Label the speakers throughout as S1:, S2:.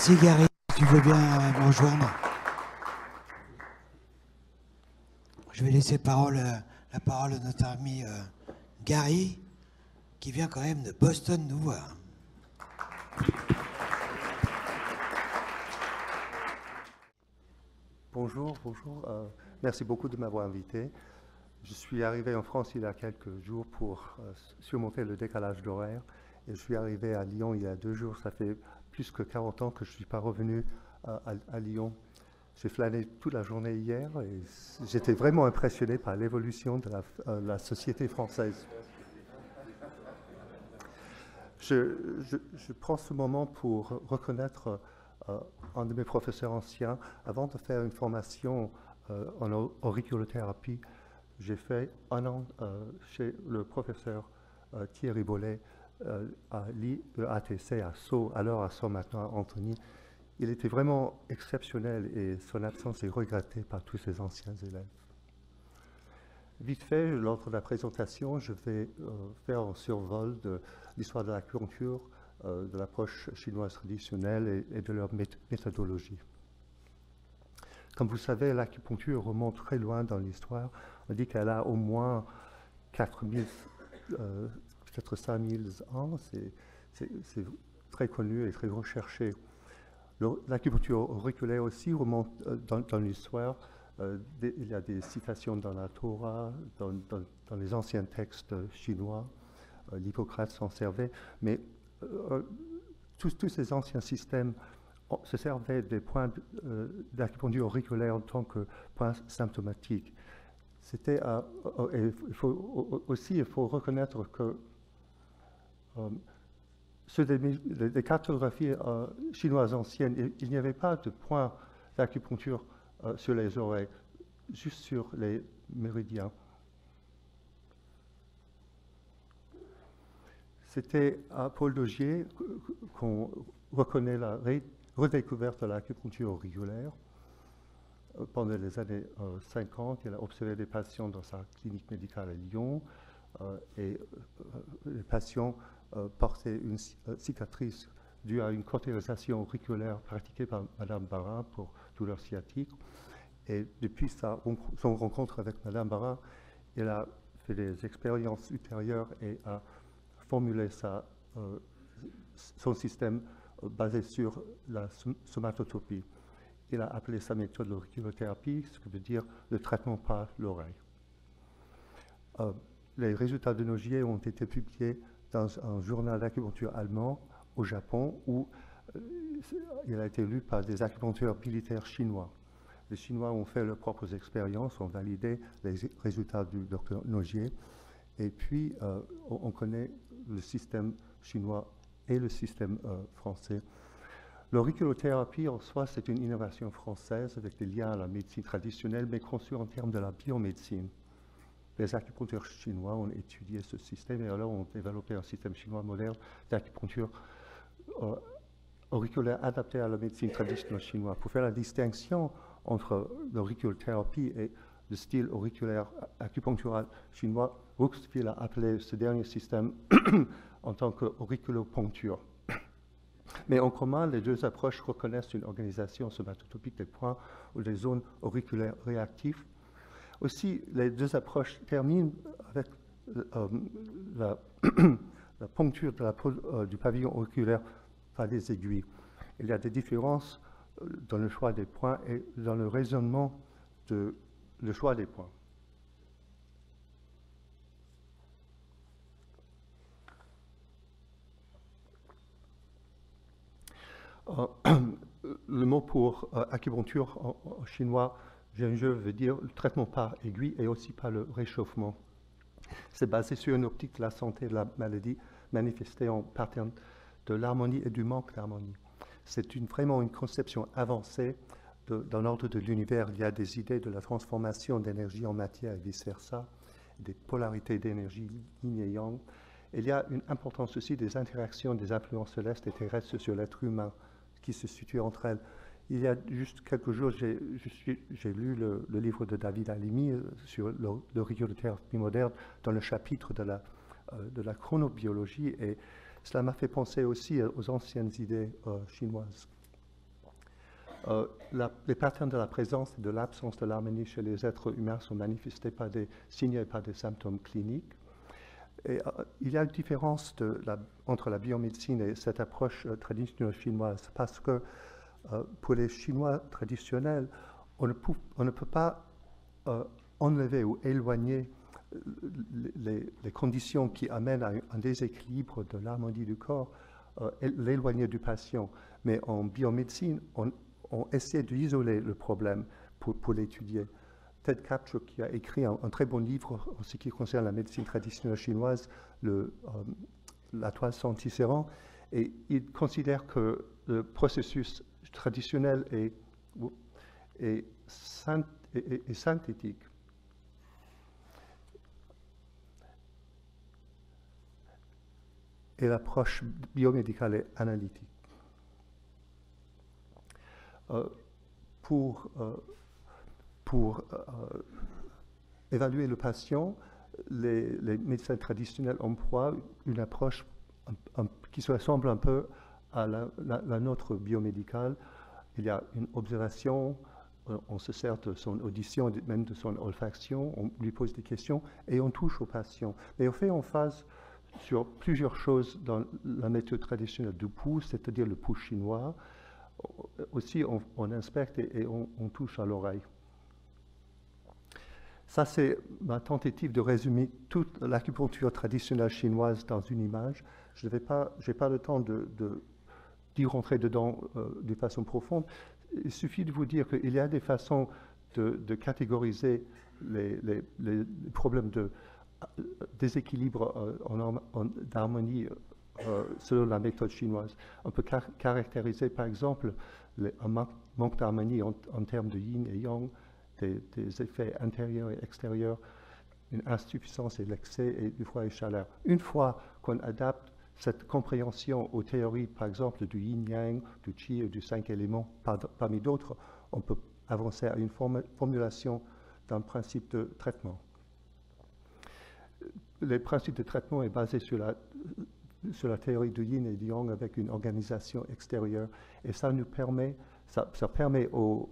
S1: Merci Gary, si tu veux bien me rejoindre. Je vais laisser la parole à notre ami Gary, qui vient quand même de Boston nous voir.
S2: Bonjour. Merci beaucoup de m'avoir invité. Je suis arrivé en France il y a quelques jours pour surmonter le décalage d'horaire. Et je suis arrivé à Lyon il y a 2 jours. Ça fait plus que 40 ans que je ne suis pas revenu à Lyon. J'ai flâné toute la journée hier et j'étais vraiment impressionné par l'évolution de la société française. Je prends ce moment pour reconnaître un de mes professeurs anciens. Avant de faire une formation en auriculothérapie, j'ai fait 1 an chez le professeur Thierry Bollet à l'IEATC à Sceaux, alors à Sceaux, maintenant à Antony. Il était vraiment exceptionnel et son absence est regrettée par tous ses anciens élèves. Vite fait, lors de la présentation, je vais faire un survol de l'histoire de l'acupuncture, de l'approche chinoise traditionnelle et de leur méthodologie. Comme vous savez, l'acupuncture remonte très loin dans l'histoire. On dit qu'elle a au moins 4000, peut-être 5000 ans. C'est très connu et très recherché. L'acupuncture auriculaire aussi remonte dans l'histoire. Il y a des citations dans la Torah, dans les anciens textes chinois. L'Hippocrate s'en servait. Mais tous ces anciens systèmes se servaient des points d'acupuncture auriculaire en tant que points symptomatiques. Il faut reconnaître que sur des cartographies chinoises anciennes, il n'y avait pas de points d'acupuncture sur les oreilles, juste sur les méridiens. C'était à Paul Daugier qu'on reconnaît la redécouverte de l'acupuncture auriculaire. Pendant les années 50, il a observé des patients dans sa clinique médicale à Lyon et les patients portaient une cicatrice due à une cautérisation auriculaire pratiquée par Madame Barin pour douleur sciatique. Et depuis son rencontre avec Madame Barin, il a fait des expériences ultérieures et a formulé son système basé sur la somatotopie. Il a appelé sa méthode l'auriculothérapie, ce qui veut dire le traitement par l'oreille. Les résultats de Daugier ont été publiés dans un journal d'acupuncture allemand au Japon où il a été lu par des acupuncteurs militaires chinois. Les Chinois ont fait leurs propres expériences, ont validé les résultats du docteur Daugier. Et puis, on connaît le système chinois et le système français. L'auriculothérapie en soi, c'est une innovation française avec des liens à la médecine traditionnelle, mais conçue en termes de la biomédecine. Les acupuncteurs chinois ont étudié ce système et alors ont développé un système chinois moderne d'acupuncture auriculaire adapté à la médecine traditionnelle chinoise. Pour faire la distinction entre l'auriculothérapie et le style auriculaire acupunctural chinois, Ruxville a appelé ce dernier système en tant qu'auriculoponcture. Mais en commun, les deux approches reconnaissent une organisation somatotopique des points ou des zones auriculaires réactives. Aussi, les deux approches terminent avec la poncture du pavillon auriculaire par des aiguilles. Il y a des différences dans le choix des points et dans le raisonnement de le choix des points. Le mot pour acupuncture en chinois, je veux dire le traitement par aiguille et aussi par le réchauffement. C'est basé sur une optique de la santé et de la maladie manifestée en pattern de l'harmonie et du manque d'harmonie. C'est vraiment une conception avancée dans l'ordre de l'univers. Il y a des idées de la transformation d'énergie en matière et vice-versa, des polarités d'énergie yin et yang. Il y a une importance aussi des interactions des influences célestes et terrestres sur l'être humain qui se situent entre elles. Il y a juste quelques jours, j'ai lu le livre de David Halimi sur l'auriculothérapie moderne dans le chapitre de la chronobiologie et cela m'a fait penser aussi aux anciennes idées chinoises. Les patterns de la présence et de l'absence de l'harmonie chez les êtres humains sont manifestés par des signes et par des symptômes cliniques. Et, il y a une différence entre la biomédecine et cette approche traditionnelle chinoise, parce que pour les Chinois traditionnels, on ne peut pas enlever ou éloigner les conditions qui amènent à un déséquilibre de l'harmonie du corps, l'éloigner du patient. Mais en biomédecine, on essaie d'isoler le problème pour l'étudier. Ted Kaptchuk, qui a écrit un très bon livre en ce qui concerne la médecine traditionnelle chinoise, La toile sans tisserand, et il considère que le processus traditionnel est synthétique. Et l'approche biomédicale est analytique. Pour évaluer le patient, les médecins traditionnels emploient une approche qui se ressemble un peu à la nôtre biomédicale. Il y a une observation, on se sert de son audition, même de son olfaction, on lui pose des questions et on touche au patient. Mais on fait en phase sur plusieurs choses dans la méthode traditionnelle du pouls, c'est-à-dire le pouls chinois. Aussi, on inspecte et on touche à l'oreille. Ça, c'est ma tentative de résumer toute l'acupuncture traditionnelle chinoise dans une image. Je n'ai pas le temps d'y rentrer dedans de façon profonde. Il suffit de vous dire qu'il y a des façons de catégoriser les problèmes de déséquilibre d'harmonie selon la méthode chinoise. On peut caractériser, par exemple, un manque d'harmonie en termes de yin et yang, des effets intérieurs et extérieurs, une insuffisance et l'excès et du froid et chaleur. Une fois qu'on adapte cette compréhension aux théories, par exemple, du yin-yang, du qi et du 5 éléments, parmi d'autres, on peut avancer à une formulation d'un principe de traitement. Le principe de traitement est basé sur la théorie du yin et du yang avec une organisation extérieure. Et ça permet aux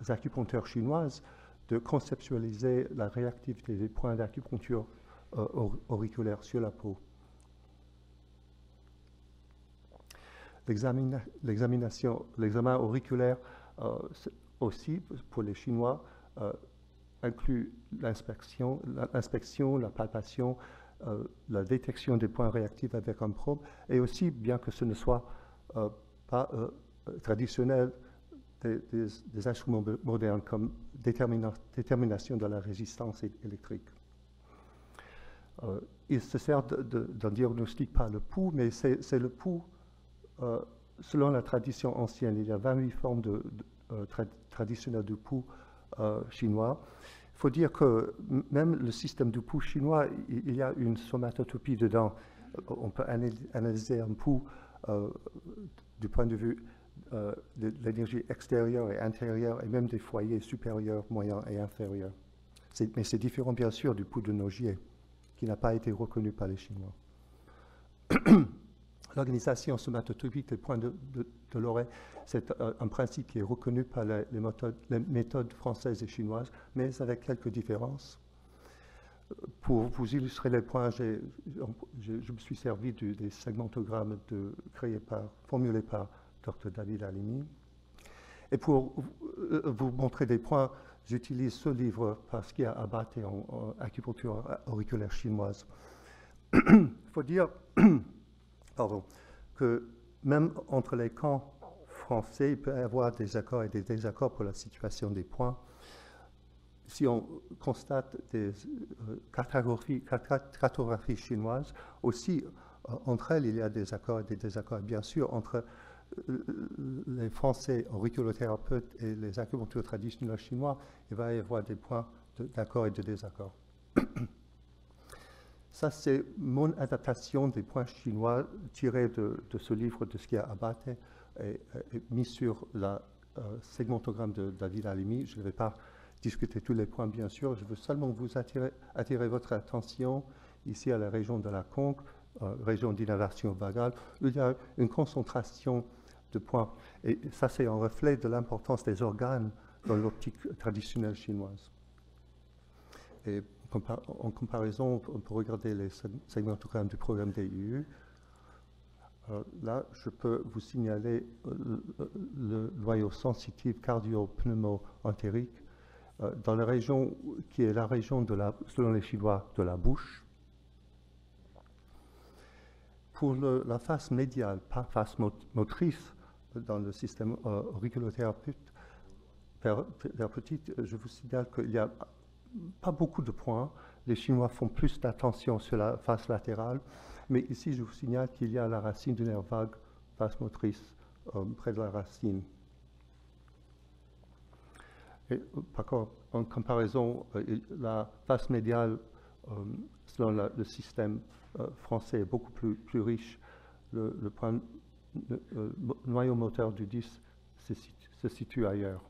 S2: acupuncteurs chinoises de conceptualiser la réactivité des points d'acupuncture auriculaire sur la peau. L'examen auriculaire aussi, pour les Chinois, inclut l'inspection, la palpation, la détection des points réactifs avec un probe, et aussi, bien que ce ne soit pas traditionnel, des instruments modernes comme détermination de la résistance électrique. Il se sert d'un diagnostic par le pouls, mais c'est le pouls, selon la tradition ancienne. Il y a 28 formes traditionnelles du pouls chinois. Il faut dire que même le système du pouls chinois, il y a une somatotopie dedans. On peut analyser un pouls du point de vue de l'énergie extérieure et intérieure, et même des foyers supérieurs, moyens et inférieurs. Mais c'est différent, bien sûr, du pouls de Nogier, qui n'a pas été reconnu par les Chinois. L'organisation somatotopique des points de l'oreille, c'est un principe qui est reconnu par les méthodes françaises et chinoises, mais avec quelques différences. Pour vous illustrer les points, je me suis servi des segmentogrammes formulés par Dr David Halimi. Et pour vous montrer des points, j'utilise ce livre parce qu'il y a abatté en acupuncture auriculaire chinoise. Il faut dire que même entre les camps français, il peut y avoir des accords et des désaccords pour la situation des points. Si on constate des cartographies chinoises, aussi entre elles, il y a des accords et des désaccords. Bien sûr, entre les Français auriculothérapeutes et les acupunctures traditionnelles chinois, il va y avoir des points d'accord et de désaccord. Ça, c'est mon adaptation des points chinois tirés de ce livre de Skia Abate et mis sur le segmentogramme de David Halimi. Je ne vais pas discuter tous les points, bien sûr. Je veux seulement vous attirer votre attention ici à la région de la conque, région d'innervation vagale, où il y a une concentration de points. Et ça, c'est un reflet de l'importance des organes dans l'optique traditionnelle chinoise. Et en comparaison, on peut regarder les segmentogrammes du programme DIU. Là, je peux vous signaler le noyau sensitif cardio-pneumo-entérique dans la région qui est la région, selon les Chinois, de la bouche. Pour la face médiale, pas face motrice, dans le système auriculothérapeutique, je vous signale qu'il n'y a pas beaucoup de points. Les Chinois font plus d'attention sur la face latérale, mais ici, je vous signale qu'il y a la racine du nerf vague, face motrice, près de la racine. Et, par contre, en comparaison, la face médiale, selon le système français, est beaucoup plus riche. Le noyau moteur du disque se situe ailleurs.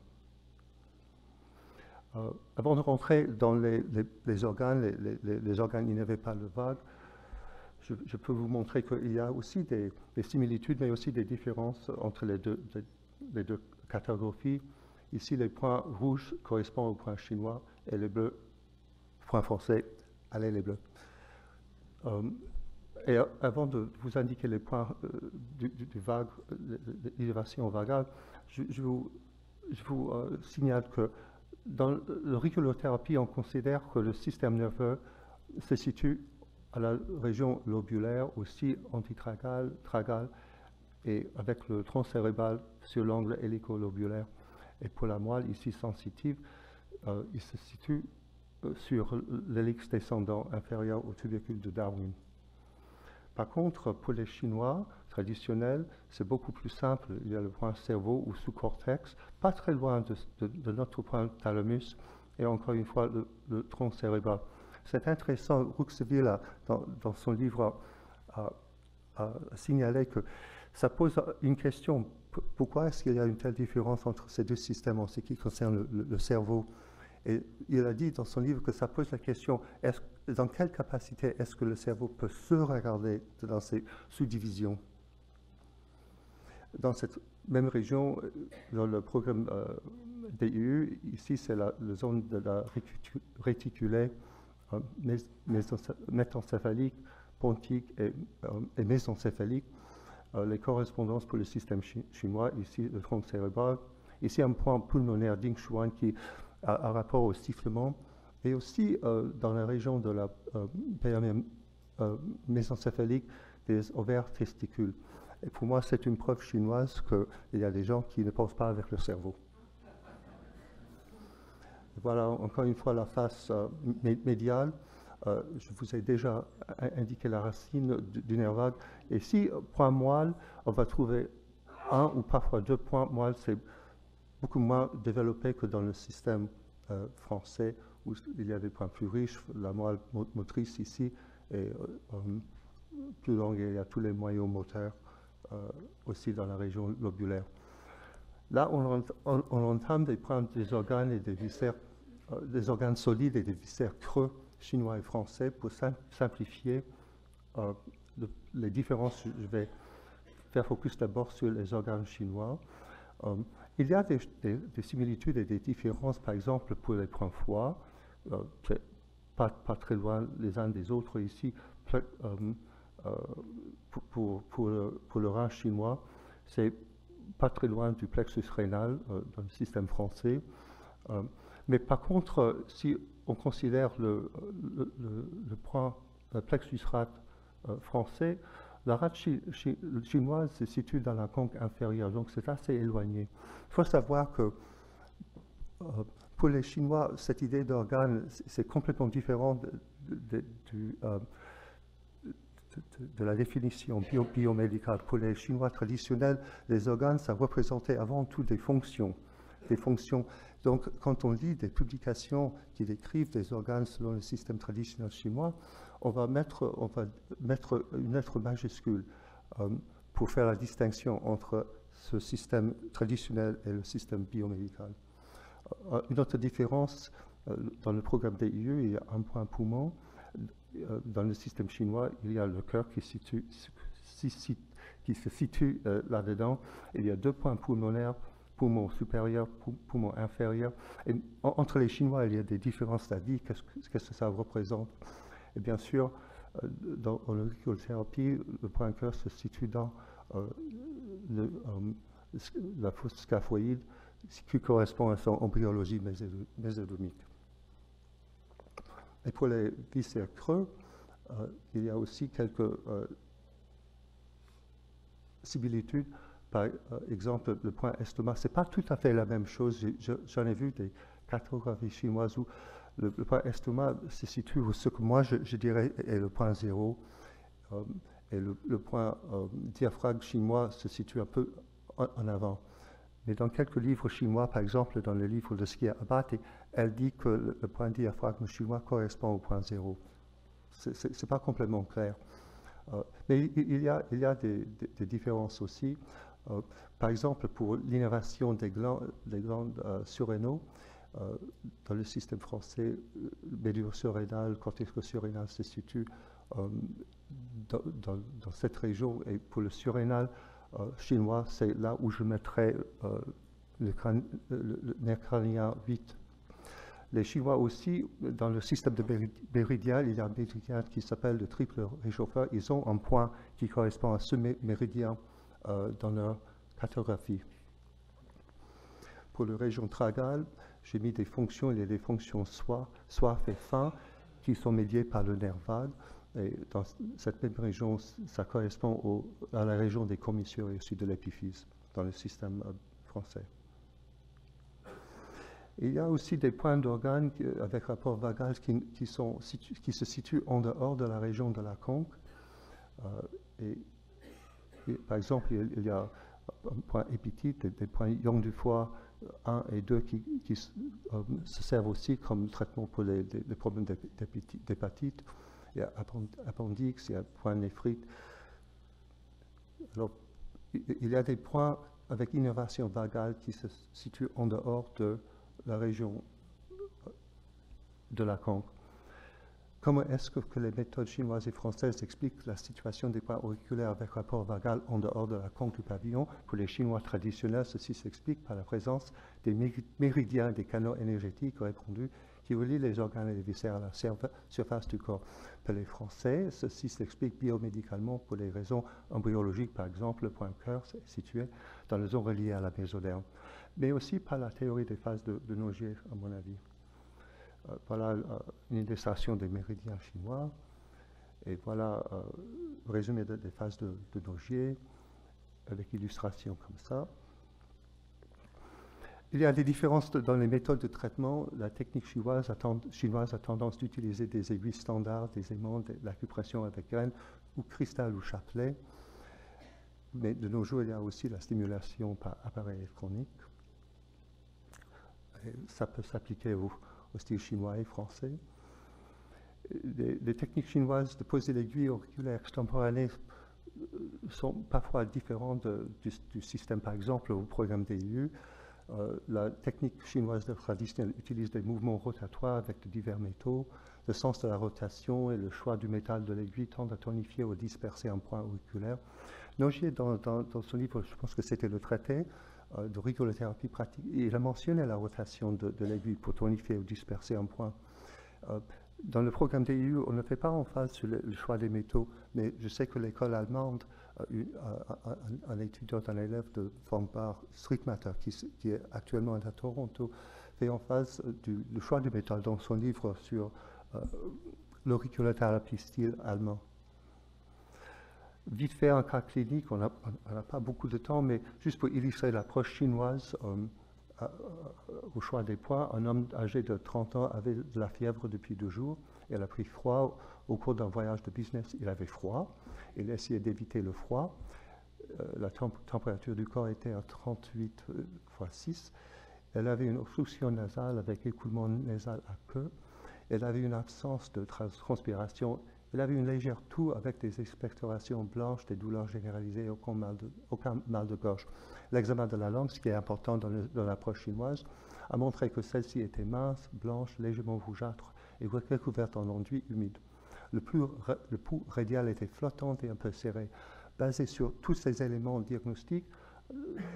S2: Avant de rentrer dans les organes, les organes innervés par le vague, je peux vous montrer qu'il y a aussi des similitudes, mais aussi des différences entre les deux cartographies. Ici, les points rouges correspondent aux points chinois et les bleus, points français, allez les bleus. Et avant de vous indiquer les points du vague, l'élévation vagale, je vous signale que dans l'auriculothérapie, on considère que le système nerveux se situe à la région lobulaire, aussi antitragale, tragale, et avec le tronc cérébral sur l'angle hélicolobulaire. Et pour la moelle ici sensitive, il se situe sur l'hélix descendant inférieur au tubercule de Darwin. Par contre, pour les Chinois traditionnels, c'est beaucoup plus simple. Il y a le point cerveau ou sous-cortex, pas très loin de notre point thalamus, et encore une fois, le tronc cérébral. C'est intéressant, Rouxeville, dans son livre, a signalé que ça pose une question. Pourquoi est-ce qu'il y a une telle différence entre ces deux systèmes en ce qui concerne le cerveau? Et il a dit dans son livre que ça pose la question, dans quelle capacité est-ce que le cerveau peut se regarder dans ces sous-divisions? Dans cette même région, dans le programme DIU, ici c'est la zone de la réticulée métencéphalique, pontique et mésencéphalique. Les correspondances pour le système chinois, ici le tronc cérébral, ici un point pulmonaire Dingshuan qui a un rapport au sifflement, et aussi dans la région de la mésencéphalique des ovaires testicules. Et pour moi, c'est une preuve chinoise qu'il y a des gens qui ne pensent pas avec le cerveau. Voilà encore une fois la face médiale. Je vous ai déjà indiqué la racine du nerf vague. Et ici, point moelle, on va trouver un ou parfois deux points moelle. C'est beaucoup moins développé que dans le système français, où il y a des points plus riches. La moelle motrice ici est plus longue et il y a tous les noyaux moteurs aussi dans la région lobulaire. Là, on entame des organes et des viscères, des organes solides et des viscères creux chinois et français. Pour simplifier les différences, je vais faire focus d'abord sur les organes chinois. Il y a des similitudes et des différences, par exemple, pour les points foie, pas très loin les uns des autres ici. Pour le rein chinois, c'est pas très loin du plexus rénal dans le système français. Mais par contre, si on considère le point plexus rate français, la rate chinoise se situe dans la conque inférieure, donc c'est assez éloigné. Il faut savoir que pour les Chinois, cette idée d'organe, c'est complètement différent de la définition biomédicale. Pour les Chinois traditionnels, les organes, ça représentait avant tout des fonctions. Donc, quand on lit des publications qui décrivent des organes selon le système traditionnel chinois, on va mettre une lettre majuscule pour faire la distinction entre ce système traditionnel et le système biomédical. Une autre différence, dans le programme DIU, il y a un point poumon. Dans le système chinois, il y a le cœur qui qui se situent là-dedans. Il y a 2 points pulmonaires, poumon supérieur, poumon inférieur. Et entre les Chinois, il y a des différences d'avis. Qu'est-ce que ça représente? Et bien sûr, en auriculothérapie, le point cœur se situe dans la fosse scaphoïde, qui correspond à son embryologie mésodomique. Et pour les viscères creux, il y a aussi quelques similitudes. Par exemple, le point estomac, ce n'est pas tout à fait la même chose. J'en ai vu des cartographies chinoises où le point estomac se situe où ce que moi je dirais est le point 0. Et le point diaphragme chinois se situe un peu en avant. Mais dans quelques livres chinois, par exemple dans le livre de Skia Abate, elle dit que le point diaphragme chinois correspond au point 0. Ce n'est pas complètement clair. Mais il y a des différences aussi. Par exemple, pour l'innervation des glandes surrénaux, dans le système français, le médule surrénal, le cortex surrénal se situe dans cette région, et pour le surrénal chinois, c'est là où je mettrais le nerf crânien 8. Les Chinois aussi, dans le système de méridien, il y a un méridien qui s'appelle le triple réchauffeur. Ils ont un point qui correspond à ce méridien dans leur cartographie. Pour la région tragale, j'ai mis des fonctions, il y a des fonctions soif et faim qui sont médiées par le nerf vague. Et dans cette même région, ça correspond à la région des commissures et aussi de l'épiphyse dans le système français. Il y a aussi des points d'organes avec rapport vagal qui se situent en dehors de la région de la conque. Et par exemple, il y a un point épitite, des points ions du foie 1 et 2 qui se servent aussi comme traitement pour les problèmes d'hépatite. Il y a appendix, il y a point néphrite. Alors, il y a des points avec innervation vagale qui se situent en dehors de la région de la conque. Comment est-ce que les méthodes chinoises et françaises expliquent la situation des points auriculaires avec rapport vagal en dehors de la conque du pavillon? Pour les Chinois traditionnels, ceci s'explique par la présence des méridiens et des canaux énergétiques répandus qui relient les organes et les viscères à la surface du corps. Pour les Français, ceci s'explique biomédicalement pour les raisons embryologiques. Par exemple, le point cœur est situé dans la zone reliée à la mésoderme, mais aussi par la théorie des phases de Nogier, à mon avis. Voilà une illustration des méridiens chinois, et voilà le résumé des phases de Nogier, avec illustration comme ça. Il y a des différences dans les méthodes de traitement. La technique chinoise a tendance d'utiliser des aiguilles standards, des aimants, de l'acupression avec graines, ou cristal ou chapelet. Mais de nos jours, il y a aussi la stimulation par appareil électronique. Et ça peut s'appliquer au style chinois et français. Les techniques chinoises de poser l'aiguille auriculaire extemporanée sont parfois différentes du système, par exemple, au programme DIU. La technique chinoise traditionnelle utilise des mouvements rotatoires avec de divers métaux. Le sens de la rotation et le choix du métal de l'aiguille tendent à tonifier ou disperser un point auriculaire. Nogier, dans son livre, je pense que c'était le traité d'auricularothérapie pratique, il a mentionné la rotation de l'aiguille pour tonifier ou disperser un point. Dans le programme DIU, on ne fait pas en phase sur le choix des métaux, mais je sais que l'école allemande, un étudiant, un élève de Frank Strickmatter, qui est actuellement à Toronto, fait en phase le choix du métal dans son livre sur l'auricularothérapie style allemand. Vite fait, un cas clinique, on n'a pas beaucoup de temps, mais juste pour illustrer l'approche chinoise au choix des points, un homme âgé de 30 ans avait de la fièvre depuis 2 jours. Il a pris froid au cours d'un voyage de business. Il avait froid. Il essayait d'éviter le froid. La température du corps était à 38 x 6. Elle avait une obstruction nasale avec écoulement nasal à queue. Elle avait une absence de transpiration. Elle avait une légère toux avec des expectorations blanches, des douleurs généralisées, aucun mal de gorge. L'examen de la langue, ce qui est important dans l'approche chinoise, a montré que celle-ci était mince, blanche, légèrement rougeâtre et recouverte en enduit humide. Le pouls radial était flottant et un peu serré. basé sur tous ces éléments diagnostiques,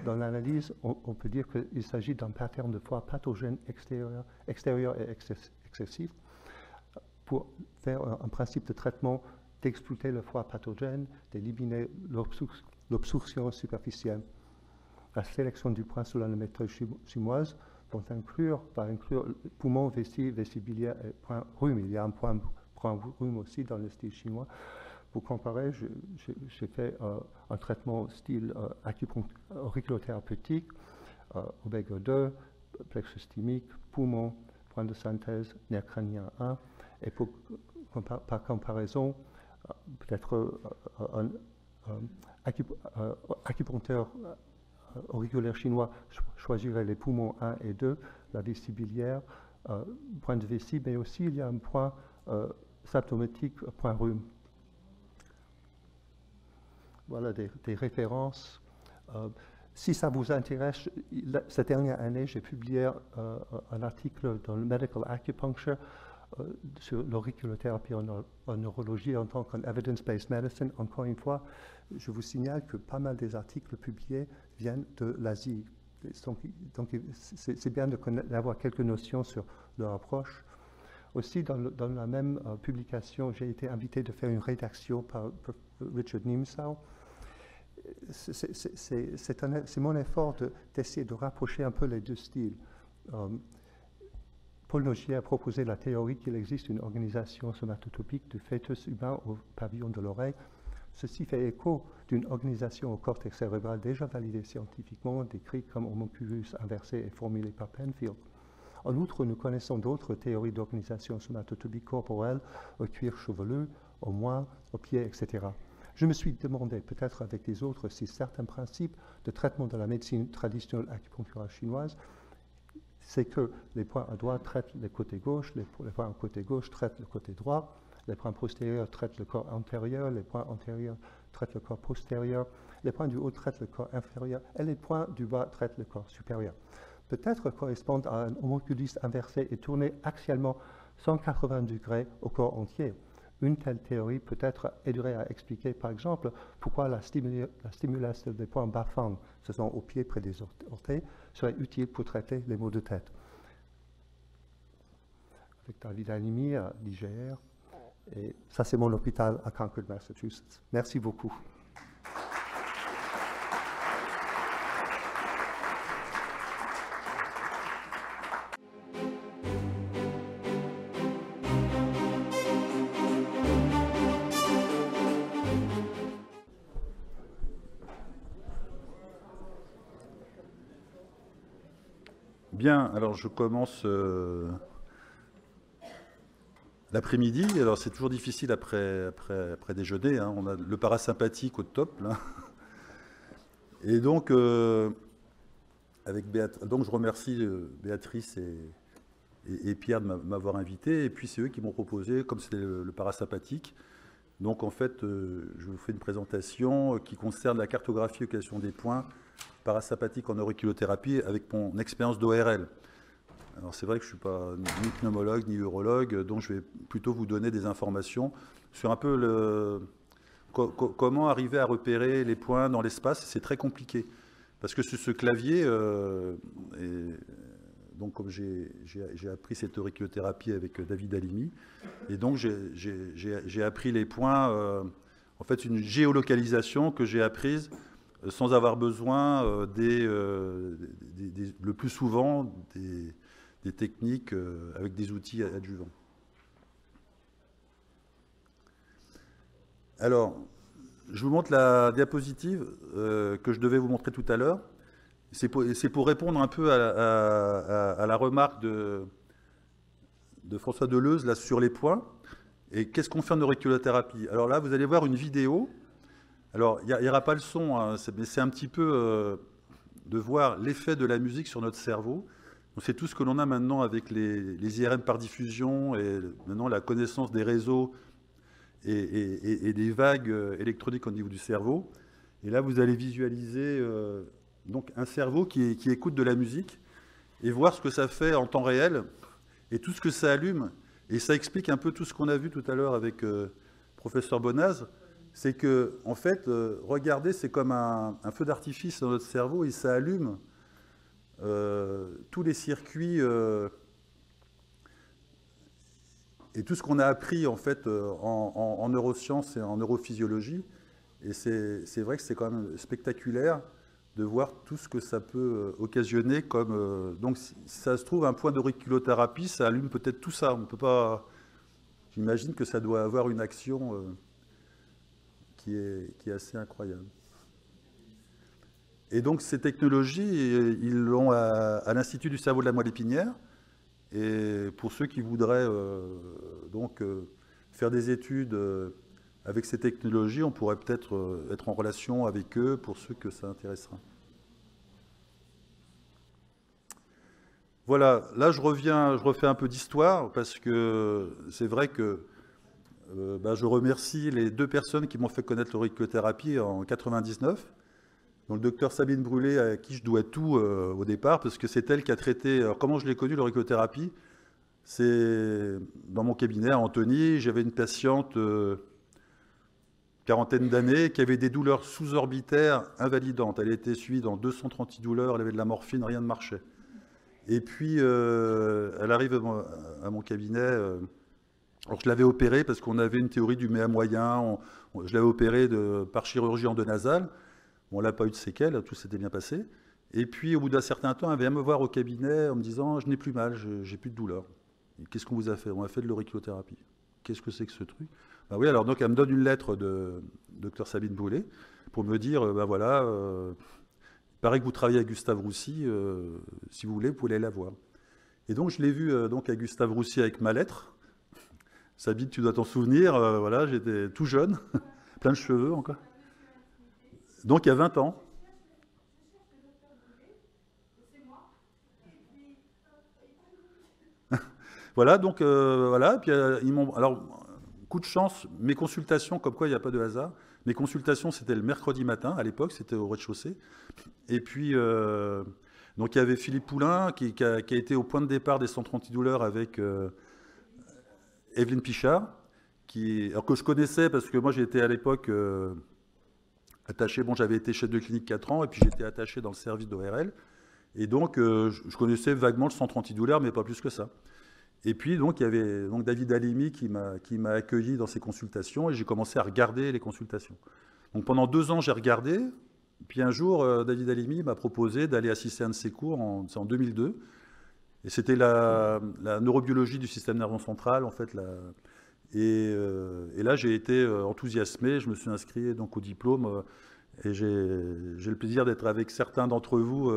S2: dans l'analyse, on peut dire qu'il s'agit d'un pattern de foie pathogène extérieur et excessif, pour faire un principe de traitement d'exploiter le foie pathogène, d'éliminer l'obstruction superficielle. La sélection du point sous la méthode chinoise va inclure poumon, vessie, vestibulière et point rhume. Il y a un point rhume aussi dans le style chinois. Pour comparer, j'ai fait un traitement style auriculothérapeutique, oméga 2, plexus thymique, poumon, point de synthèse, nerf crânien 1, et par comparaison, peut-être un acupuncteur auriculaire chinois choisirait les poumons 1 et 2, la vestibulière, point de vessie, mais aussi il y a un point symptomatique, point rhume. Voilà des références. Si ça vous intéresse, cette dernière année, j'ai publié un article dans le Medical Acupuncture sur l'auriculothérapie en neurologie en tant qu'evidence-based medicine. Encore une fois, je vous signale que pas mal des articles publiés viennent de l'Asie. Donc c'est bien d'avoir quelques notions sur leur approche. Aussi, dans la même publication, j'ai été invité de faire une rédaction par Richard Niemsau. C'est mon effort d'essayer de rapprocher un peu les deux styles. Paul Nogier a proposé la théorie qu'il existe une organisation somatotopique du fœtus humain au pavillon de l'oreille. Ceci fait écho d'une organisation au cortex cérébral déjà validée scientifiquement, décrite comme homunculus inversé et formulée par Penfield. En outre, nous connaissons d'autres théories d'organisation somatotopique corporelle, au cuir chevelu, au moins, aux pieds, etc. Je me suis demandé, peut-être avec des autres, si certains principes de traitement de la médecine traditionnelle acupuncturale chinoise, c'est que les points à droite traitent le côté gauche, les points à côté gauche traitent le côté droit, les points postérieurs traitent le corps antérieur, les points antérieurs traitent le corps postérieur, les points du haut traitent le corps inférieur, et les points du bas traitent le corps supérieur. Peut-être correspondent à un homunculus inversé et tourné axialement 180 degrés au corps entier. Une telle théorie peut-être aiderait à expliquer, par exemple, pourquoi la stimulation des points bas-fang, ce sont aux pieds près des orteils, serait utile pour traiter les maux de tête. Avec David Halimi à l'IGR, et ça c'est mon hôpital à Concord, Massachusetts. Merci beaucoup.
S3: Bien, alors je commence l'après-midi. Alors c'est toujours difficile après déjeuner, hein. On a le parasympathique au top, là. Et donc, donc je remercie Béatrice et Pierre de m'avoir invité. Et puis c'est eux qui m'ont proposé, comme c'était le parasympathique. Donc en fait, je vous fais une présentation qui concerne la cartographie et localisation des points parasympathiques en auriculothérapie avec mon expérience d'ORL. Alors c'est vrai que je ne suis pas ni pneumologue ni urologue, donc je vais plutôt vous donner des informations sur un peu comment arriver à repérer les points dans l'espace. C'est très compliqué, parce que ce clavier, donc comme j'ai appris cette auriculothérapie avec David Halimi, et donc j'ai appris les points, en fait une géolocalisation que j'ai apprise sans avoir besoin le plus souvent des techniques avec des outils adjuvants. Alors, je vous montre la diapositive que je devais vous montrer tout à l'heure. C'est pour répondre un peu à la remarque de François Deleuze là, sur les points. Et qu'est-ce qu'on fait en auriculothérapie? Alors là, vous allez voir une vidéo. Alors, il n'y aura pas le son, hein, mais c'est un petit peu de voir l'effet de la musique sur notre cerveau. C'est tout ce que l'on a maintenant avec les IRM par diffusion et maintenant la connaissance des réseaux et des vagues électroniques au niveau du cerveau. Et là, vous allez visualiser donc un cerveau qui écoute de la musique et voir ce que ça fait en temps réel et tout ce que ça allume. Et ça explique un peu tout ce qu'on a vu tout à l'heure avec professeur Bonaz. c'est que, en fait, regardez, c'est comme un feu d'artifice dans notre cerveau et ça allume tous les circuits et tout ce qu'on a appris, en fait, en neurosciences et en neurophysiologie. Et c'est vrai que c'est quand même spectaculaire de voir tout ce que ça peut occasionner comme... donc, si ça se trouve, un point d'auriculothérapie, ça allume peut-être tout ça. On peut pas... J'imagine que ça doit avoir une action qui est assez incroyable. Et donc, ces technologies, ils l'ont à l'Institut du cerveau de la moelle épinière. Et pour ceux qui voudraient faire des études avec ces technologies, on pourrait peut-être être en relation avec eux pour ceux que ça intéressera. Voilà, là je refais un peu d'histoire parce que c'est vrai que je remercie les 2 personnes qui m'ont fait connaître l'auriculothérapie en 99. Donc, le docteur Sabine Brûlé, à qui je dois tout au départ, parce que c'est elle qui a traité... Alors, comment je l'ai connue, l'auriculothérapie? C'est dans mon cabinet à Antony, j'avais une patiente, quarantaine d'années, qui avait des douleurs sous-orbitaires invalidantes. Elle était suivie dans 230 antidouleurs, elle avait de la morphine, rien ne marchait. Et puis, elle arrive à mon cabinet... alors, je l'avais opérée parce qu'on avait une théorie du méa moyen. Je l'avais opérée par chirurgie endonasale. Bon, on n'a pas eu de séquelles, tout s'était bien passé. Et puis, au bout d'un certain temps, elle vient me voir au cabinet en me disant « Je n'ai plus mal, j'ai plus de douleur. » Qu'est-ce qu'on vous a fait? On a fait de l'auriculothérapie. Qu'est-ce que c'est que ce truc? Ben oui, alors donc elle me donne une lettre de Dr Sabine Brûlé pour me dire voilà, il paraît que vous travaillez avec Gustave Roussy, si vous voulez, vous pouvez aller la voir. Et donc, je l'ai vu donc à Gustave Roussy avec ma lettre. Sabine, tu dois t'en souvenir, voilà, j'étais tout jeune, plein de cheveux encore. Donc il y a 20 ans. Voilà, donc voilà, puis ils m'ont... Alors, coup de chance, mes consultations, comme quoi il n'y a pas de hasard, mes consultations c'était le mercredi matin, à l'époque, c'était au rez-de-chaussée. Et puis, donc il y avait Philippe Poulain qui a été au point de départ des centres antidouleurs avec... Evelyne Pichard, alors que je connaissais parce que moi j'étais à l'époque attaché, bon j'avais été chef de clinique 4 ans et puis j'étais attaché dans le service d'ORL et donc je connaissais vaguement le centre antidouleur mais pas plus que ça. Et puis donc il y avait donc David Halimi qui m'a accueilli dans ses consultations et j'ai commencé à regarder les consultations. Donc pendant 2 ans j'ai regardé, puis un jour David Halimi m'a proposé d'aller assister à un de ses cours, c'est en 2002. Et c'était la neurobiologie du système nerveux central, en fait. Et là, j'ai été enthousiasmé. Je me suis inscrit donc, au diplôme. Et j'ai le plaisir d'être avec certains d'entre vous.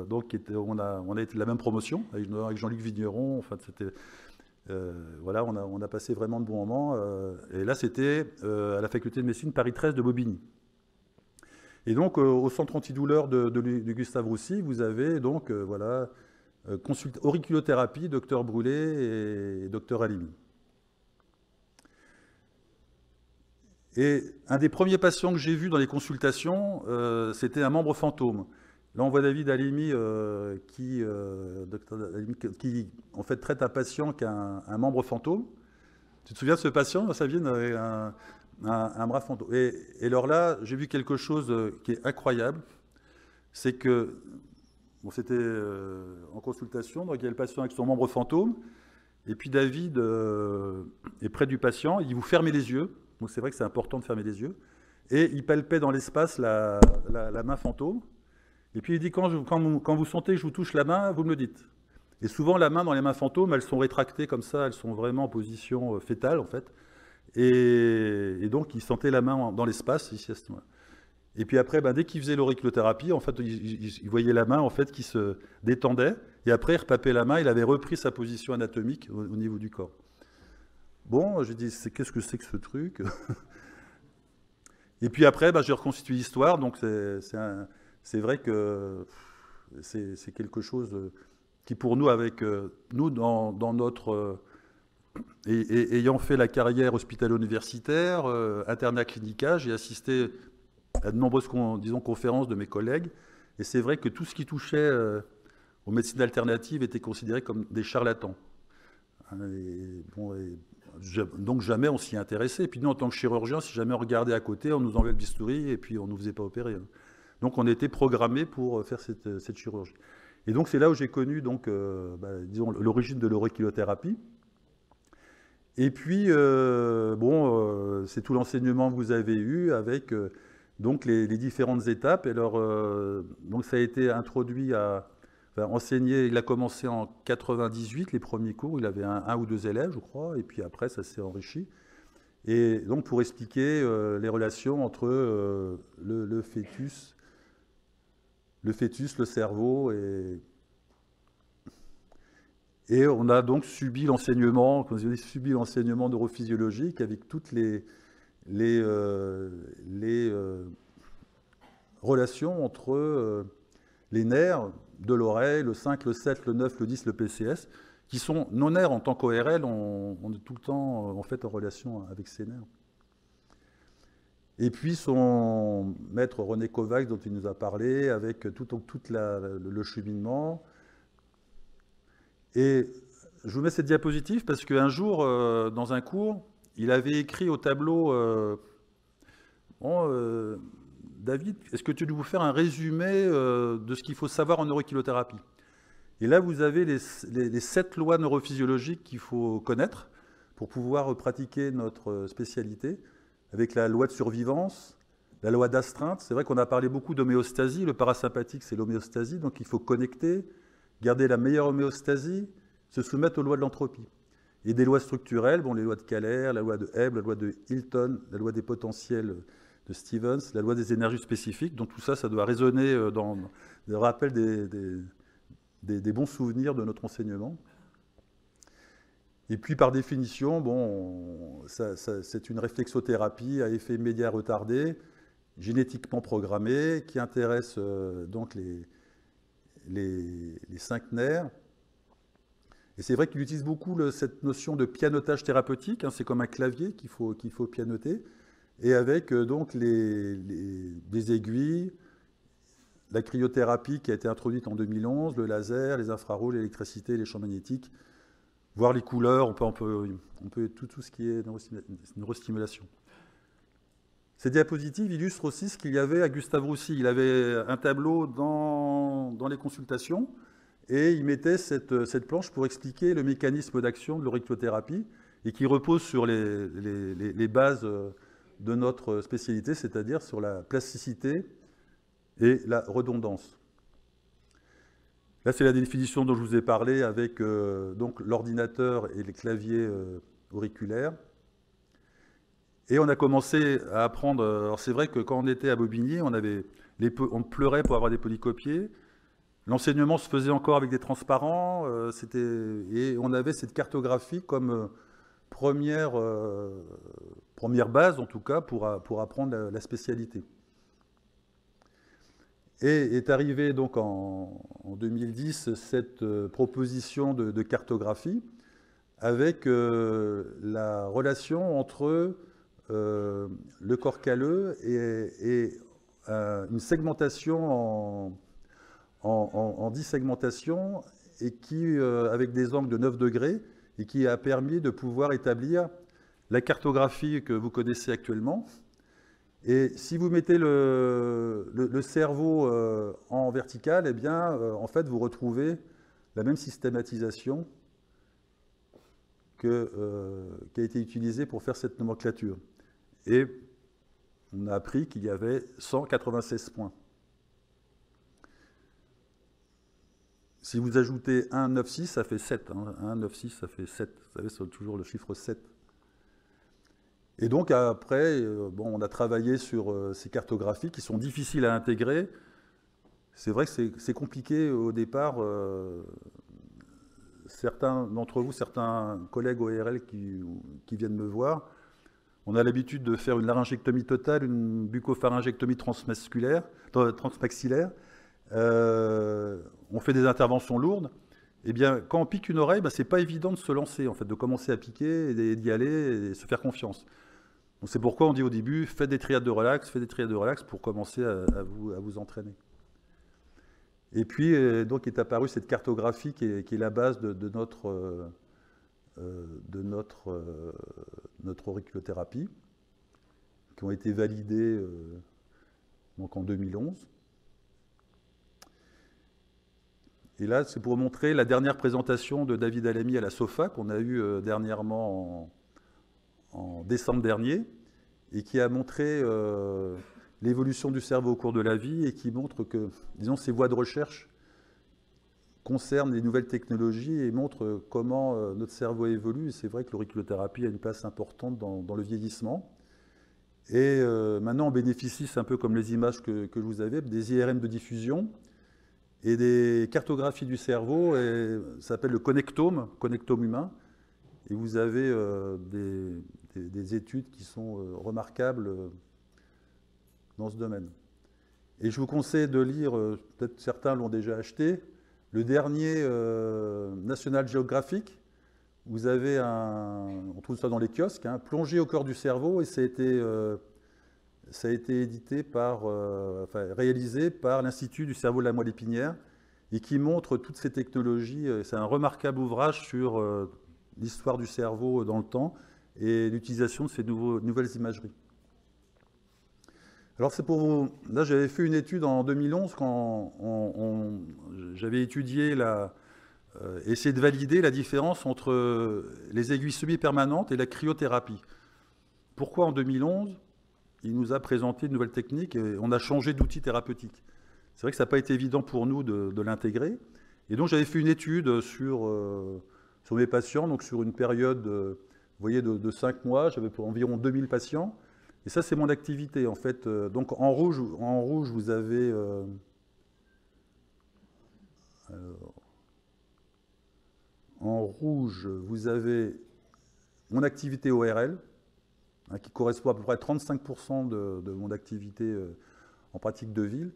S3: Donc, on a été de la même promotion, avec Jean-Luc Vigneron. Enfin, voilà, on a passé vraiment de bons moments. Et là, c'était à la faculté de médecine Paris 13 de Bobigny. Et donc, au centre antidouleur de Gustave Roussy, vous avez donc, voilà... auriculothérapie, docteur Brûlé et docteur Halimi. Et un des premiers patients que j'ai vu dans les consultations, c'était un membre fantôme. Là, on voit David Halimi qui en fait traite un patient qui a un membre fantôme. Tu te souviens de ce patient? Ça vient avec un bras fantôme. Et alors là, j'ai vu quelque chose qui est incroyable. C'est que bon, c'était en consultation, donc il y a le patient avec son membre fantôme, et puis David est près du patient, il dit vous fermez les yeux, donc c'est vrai que c'est important de fermer les yeux, et il palpait dans l'espace la main fantôme, et puis il dit quand vous sentez que je vous touche la main, vous me le dites. Et souvent la main dans les mains fantômes, elles sont rétractées comme ça, elles sont vraiment en position fétale en fait, et donc il sentait la main dans l'espace, ici à ce moment-là. Et puis après, dès qu'il faisait l'auriculothérapie, en fait, il voyait la main en fait, qui se détendait, et après il repapait la main, il avait repris sa position anatomique au niveau du corps. Bon, j'ai dit, qu'est-ce que c'est que ce truc? Et puis après, j'ai reconstitué l'histoire, donc c'est vrai que c'est quelque chose qui pour nous, avec nous dans notre... ayant fait la carrière hospitalo-universitaire, internat clinica, j'ai assisté à de nombreuses conférences de mes collègues, et c'est vrai que tout ce qui touchait aux médecines alternatives était considéré comme des charlatans. Donc jamais on s'y intéressait. Et puis nous, en tant que chirurgien, si jamais on regardait à côté, on nous enlevait le bistouri et puis on ne nous faisait pas opérer. Donc on était programmés pour faire cette chirurgie. Et donc c'est là où j'ai connu donc, disons, l'origine de l'auriculothérapie. Et puis, c'est tout l'enseignement que vous avez eu avec donc les différentes étapes. Et alors, donc ça a été introduit enseigné, il a commencé en 98, les premiers cours, il avait un ou deux élèves, je crois, et puis après, ça s'est enrichi. Et donc, pour expliquer les relations entre le fœtus, le cerveau, et on a donc subi l'enseignement neurophysiologique avec toutes les relations entre les nerfs de l'oreille, le 5, le 7, le 9, le 10, le PCS, qui sont nos nerfs en tant qu'ORL, on est tout le temps en fait en relation avec ces nerfs. Et puis son maître René Kovacs, dont il nous a parlé, avec tout le cheminement. Et je vous mets cette diapositive parce qu'un jour, dans un cours, il avait écrit au tableau David, est-ce que tu veux vous faire un résumé de ce qu'il faut savoir en neuroquilothérapie? Et là, vous avez les 7 lois neurophysiologiques qu'il faut connaître pour pouvoir pratiquer notre spécialité, avec la loi de survivance, la loi d'astreinte. C'est vrai qu'on a parlé beaucoup d'homéostasie. Le parasympathique, c'est l'homéostasie. Donc, il faut connecter, garder la meilleure homéostasie, se soumettre aux lois de l'entropie. Et des lois structurelles, les lois de Kähler, la loi de Hebb, la loi de Hilton, la loi des potentiels de Stevens, la loi des énergies spécifiques. Donc tout ça, ça doit résonner dans le rappel des bons souvenirs de notre enseignement. Et puis par définition, c'est une réflexothérapie à effet immédiat retardé, génétiquement programmée, qui intéresse donc les 5 nerfs. Et c'est vrai qu'il utilise beaucoup cette notion de pianotage thérapeutique, c'est comme un clavier qu'il faut pianoter, et avec donc des aiguilles, la cryothérapie qui a été introduite en 2011, le laser, les infrarouges, l'électricité, les champs magnétiques, voir les couleurs, on peut tout ce qui est neurostimulation. Ces diapositives illustrent aussi ce qu'il y avait à Gustave Roussy. Il avait un tableau dans les consultations, et il mettait cette planche pour expliquer le mécanisme d'action de l'auriculothérapie et qui repose sur les bases de notre spécialité, c'est-à-dire sur la plasticité et la redondance. Là, c'est la définition dont je vous ai parlé avec donc l'ordinateur et les claviers auriculaires. Et on a commencé à apprendre. Alors c'est vrai que quand on était à Bobigny, on pleurait pour avoir des polycopiés. L'enseignement se faisait encore avec des transparents, et on avait cette cartographie comme première base, en tout cas, pour apprendre la spécialité. Et est arrivée donc en 2010 cette proposition de cartographie avec la relation entre le corps calleux et une segmentation en 10 segmentations et qui, avec des angles de 9 degrés, et qui a permis de pouvoir établir la cartographie que vous connaissez actuellement. Et si vous mettez le cerveau en vertical, eh bien, en fait, vous retrouvez la même systématisation qui a été utilisée pour faire cette nomenclature. Et on a appris qu'il y avait 196 points. Si vous ajoutez 1, 9, 6, ça fait 7. 1, 9, 6, ça fait 7. Vous savez, c'est toujours le chiffre 7. Et donc après, on a travaillé sur ces cartographies qui sont difficiles à intégrer. C'est vrai que c'est compliqué au départ. Certains d'entre vous, certains collègues ORL qui viennent me voir, on a l'habitude de faire une laryngectomie totale, une bucopharyngectomie transmaxillaire. On fait des interventions lourdes. Eh bien, quand on pique une oreille, c'est pas évident de se lancer, en fait, de commencer à piquer et d'y aller et se faire confiance. Donc c'est pourquoi on dit au début, faites des triades de relax, pour commencer à vous entraîner. Et puis, donc, est apparue cette cartographie qui est la base de notre de notre auriculothérapie, qui ont été validés donc en 2011. Et là, c'est pour montrer la dernière présentation de David Alamy à la SOFA, qu'on a eue dernièrement en décembre dernier, et qui a montré l'évolution du cerveau au cours de la vie, et qui montre que, disons, ces voies de recherche concernent les nouvelles technologies et montrent comment notre cerveau évolue. Et c'est vrai que l'auriculothérapie a une place importante dans le vieillissement. Et maintenant, on bénéficie, c'est un peu comme les images que je vous avais, des IRM de diffusion et des cartographies du cerveau. Et ça s'appelle le connectome humain. Et vous avez des études qui sont remarquables dans ce domaine. Et je vous conseille de lire, peut-être certains l'ont déjà acheté, le dernier National Geographic. Vous avez on trouve ça dans les kiosques, Plongée au cœur du cerveau, et ça a été édité réalisé par l'Institut du cerveau de la moelle épinière, et qui montre toutes ces technologies. C'est un remarquable ouvrage sur l'histoire du cerveau dans le temps et l'utilisation de ces nouvelles imageries. Alors là, j'avais fait une étude en 2011 quand j'avais étudié essayé de valider la différence entre les aiguilles semi-permanentes et la cryothérapie. Pourquoi en 2011, il nous a présenté une nouvelle technique et on a changé d'outil thérapeutique. C'est vrai que ça n'a pas été évident pour nous de l'intégrer. Et donc j'avais fait une étude sur mes patients, donc sur une période vous voyez, de 5 mois, j'avais environ 2000 patients. Et ça, c'est mon activité, en fait. Donc, en rouge, vous avez... en rouge, vous avez mon activité ORL, qui correspond à peu près à 35% de mon activité en pratique de ville.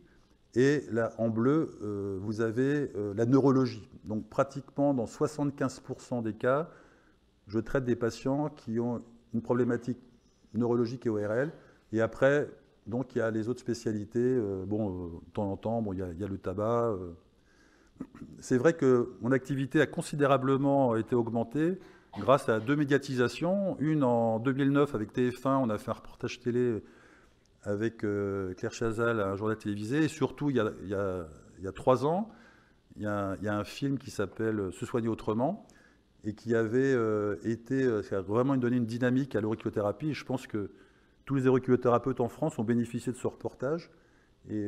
S3: Et là, en bleu, vous avez la neurologie. Donc, pratiquement dans 75% des cas, je traite des patients qui ont une problématique neurologique et ORL. Et après, donc, il y a les autres spécialités. De temps en temps, il y a le tabac. C'est vrai que mon activité a considérablement été augmentée grâce à 2 médiatisations. Une en 2009 avec TF1, on a fait un reportage télé avec Claire Chazal à un journal télévisé. Et surtout, il y a 3 ans, il y a un film qui s'appelle « Se soigner autrement » et qui avait ça a vraiment donné une dynamique à l'auriculothérapie. Et je pense que tous les auriculothérapeutes en France ont bénéficié de ce reportage. Et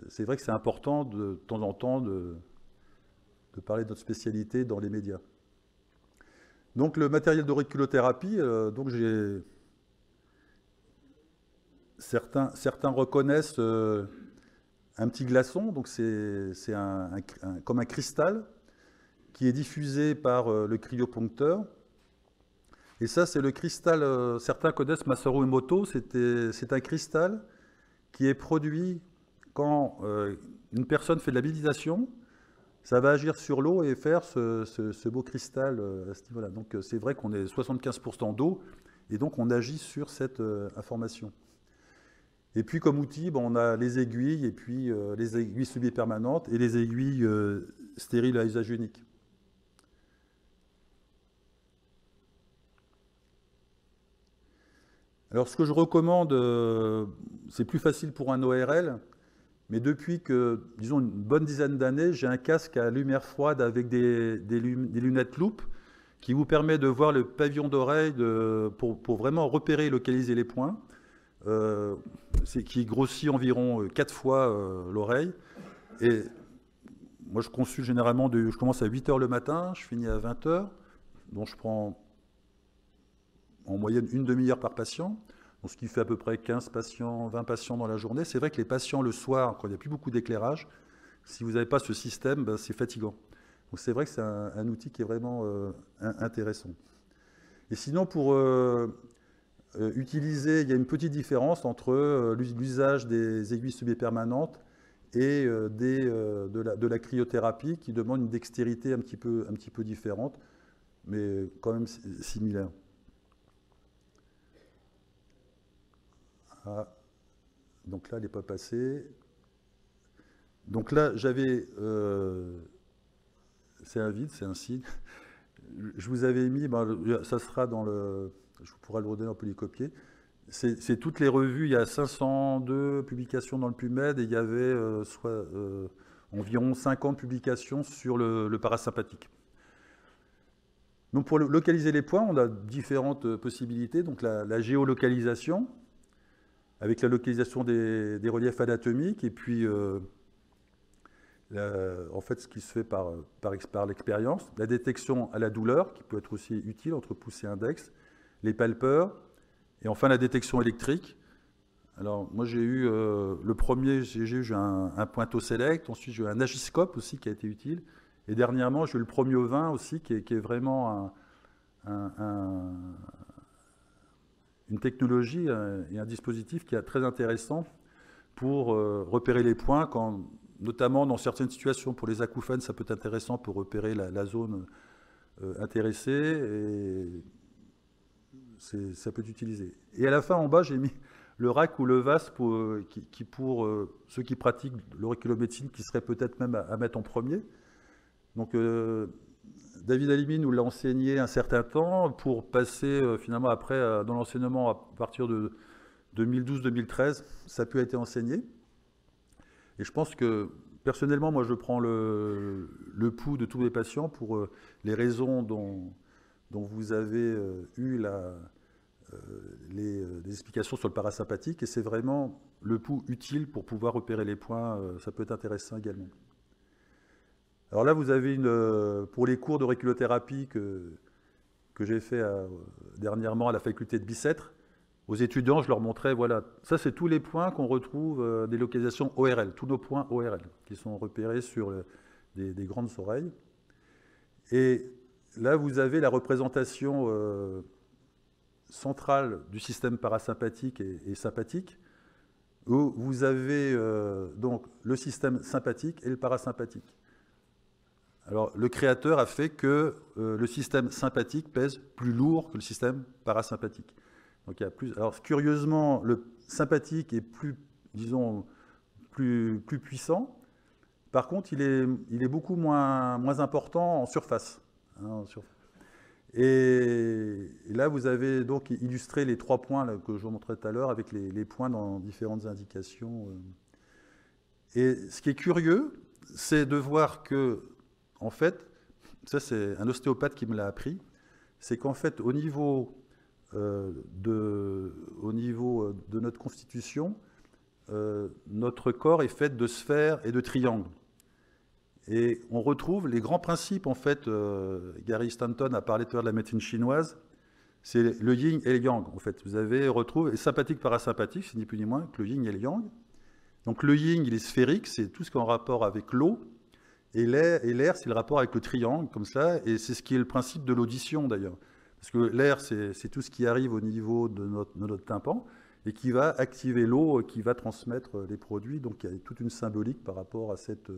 S3: c'est vrai que c'est important de temps en temps de parler de notre spécialité dans les médias. Donc le matériel d'auriculothérapie, certains reconnaissent un petit glaçon, donc c'est comme un cristal qui est diffusé par le cryoponcteur. Et ça, c'est le cristal, certains connaissent Masaru Emoto, c'est un cristal qui est produit quand une personne fait de la méditation. Ça va agir sur l'eau et faire ce beau cristal à ce niveau-là. Donc c'est vrai qu'on est 75% d'eau, et donc on agit sur cette information. Et puis comme outil, on a les aiguilles, et puis les aiguilles semi-permanentes et les aiguilles stériles à usage unique. Alors ce que je recommande, c'est plus facile pour un ORL, mais depuis que, disons, une bonne dizaine d'années, j'ai un casque à lumière froide avec des lunettes loupe qui vous permet de voir le pavillon d'oreille pour vraiment repérer et localiser les points, qui grossit environ 4 fois l'oreille. Et moi, je consulte généralement, je commence à 8 h le matin, je finis à 20 h, donc je prends en moyenne une demi-heure par patient, donc ce qui fait à peu près 15 patients, 20 patients dans la journée. C'est vrai que les patients le soir, quand il n'y a plus beaucoup d'éclairage, si vous n'avez pas ce système, c'est fatigant. Donc c'est vrai que c'est un outil qui est vraiment intéressant. Et sinon, pour utiliser, il y a une petite différence entre l'usage des aiguilles semi-permanentes et de la cryothérapie qui demande une dextérité un petit peu différente, mais quand même similaire. Ah, donc là, elle n'est pas passée. Donc là, j'avais... c'est un vide, c'est un signe. je vous avais mis, ça sera dans le... Je pourrais le redonner en polycopier. C'est toutes les revues, il y a 502 publications dans le PubMed et il y avait environ 50 publications sur le parasympathique. Donc pour localiser les points, on a différentes possibilités. Donc la géolocalisation, avec la localisation des reliefs anatomiques, et puis en fait ce qui se fait par l'expérience, la détection à la douleur, qui peut être aussi utile entre pouce et index, les palpeurs, et enfin la détection électrique. Alors moi j'ai eu le premier, j'ai eu un pointeau select, ensuite j'ai eu un agiscope aussi qui a été utile, et dernièrement j'ai eu le premier au 20 aussi qui est vraiment une technologie et un dispositif qui est très intéressant pour repérer les points, notamment dans certaines situations pour les acouphènes, ça peut être intéressant pour repérer la zone intéressée, et ça peut être utilisé. Et à la fin, en bas, j'ai mis le RAC ou le VAS pour ceux qui pratiquent l'auriculomédecine, qui serait peut-être même à mettre en premier. Donc, David Halimi nous l'a enseigné un certain temps pour passer finalement après dans l'enseignement à partir de 2012-2013, ça a pu être enseigné. Et je pense que personnellement, moi je prends le pouls de tous les patients pour les raisons dont vous avez eu les explications sur le parasympathique, et c'est vraiment le pouls utile pour pouvoir repérer les points, ça peut être intéressant également. Alors là, vous avez pour les cours d'auriculothérapie que j'ai fait dernièrement à la faculté de Bicêtre, aux étudiants, je leur montrais, voilà, ça c'est tous les points qu'on retrouve des localisations ORL, tous nos points ORL, qui sont repérés sur des grandes oreilles. Et là, vous avez la représentation centrale du système parasympathique et sympathique, où vous avez donc le système sympathique et le parasympathique. Alors, le créateur a fait que le système sympathique pèse plus lourd que le système parasympathique. Donc, il y a plus. Alors, curieusement, le sympathique est plus, disons, plus puissant. Par contre, il est beaucoup moins important en surface. Et là, vous avez donc illustré les 3 points là, que je vous montrais tout à l'heure, avec les points dans différentes indications. Et ce qui est curieux, c'est de voir que, en fait, ça c'est un ostéopathe qui me l'a appris, c'est qu'en fait, au niveau de notre constitution, notre corps est fait de sphères et de triangles. Et on retrouve les grands principes, en fait, Gary Stanton a parlé tout à l'heure de la médecine chinoise, c'est le yin et le yang, en fait. Vous avez retrouvé, et sympathique, parasympathique, c'est ni plus ni moins que le yin et le yang. Donc le yin, il est sphérique, c'est tout ce qui est en rapport avec l'eau, et l'air, c'est le rapport avec le triangle, comme ça, et c'est ce qui est le principe de l'audition, d'ailleurs. Parce que l'air, c'est tout ce qui arrive au niveau de notre tympan, et qui va activer l'eau, qui va transmettre les produits, donc il y a toute une symbolique par rapport à cette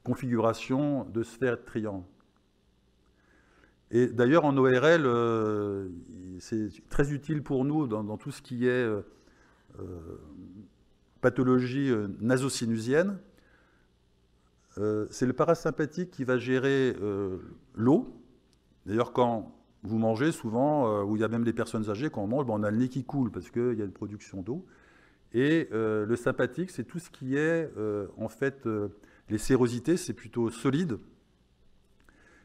S3: configuration de sphère et de triangle. Et d'ailleurs, en ORL, c'est très utile pour nous dans tout ce qui est pathologie nasosinusienne. C'est le parasympathique qui va gérer l'eau. D'ailleurs, quand vous mangez, souvent, où il y a même des personnes âgées, quand on mange, on a le nez qui coule parce qu'il y a une production d'eau. Et le sympathique, c'est tout ce qui est, en fait, les sérosités, c'est plutôt solide.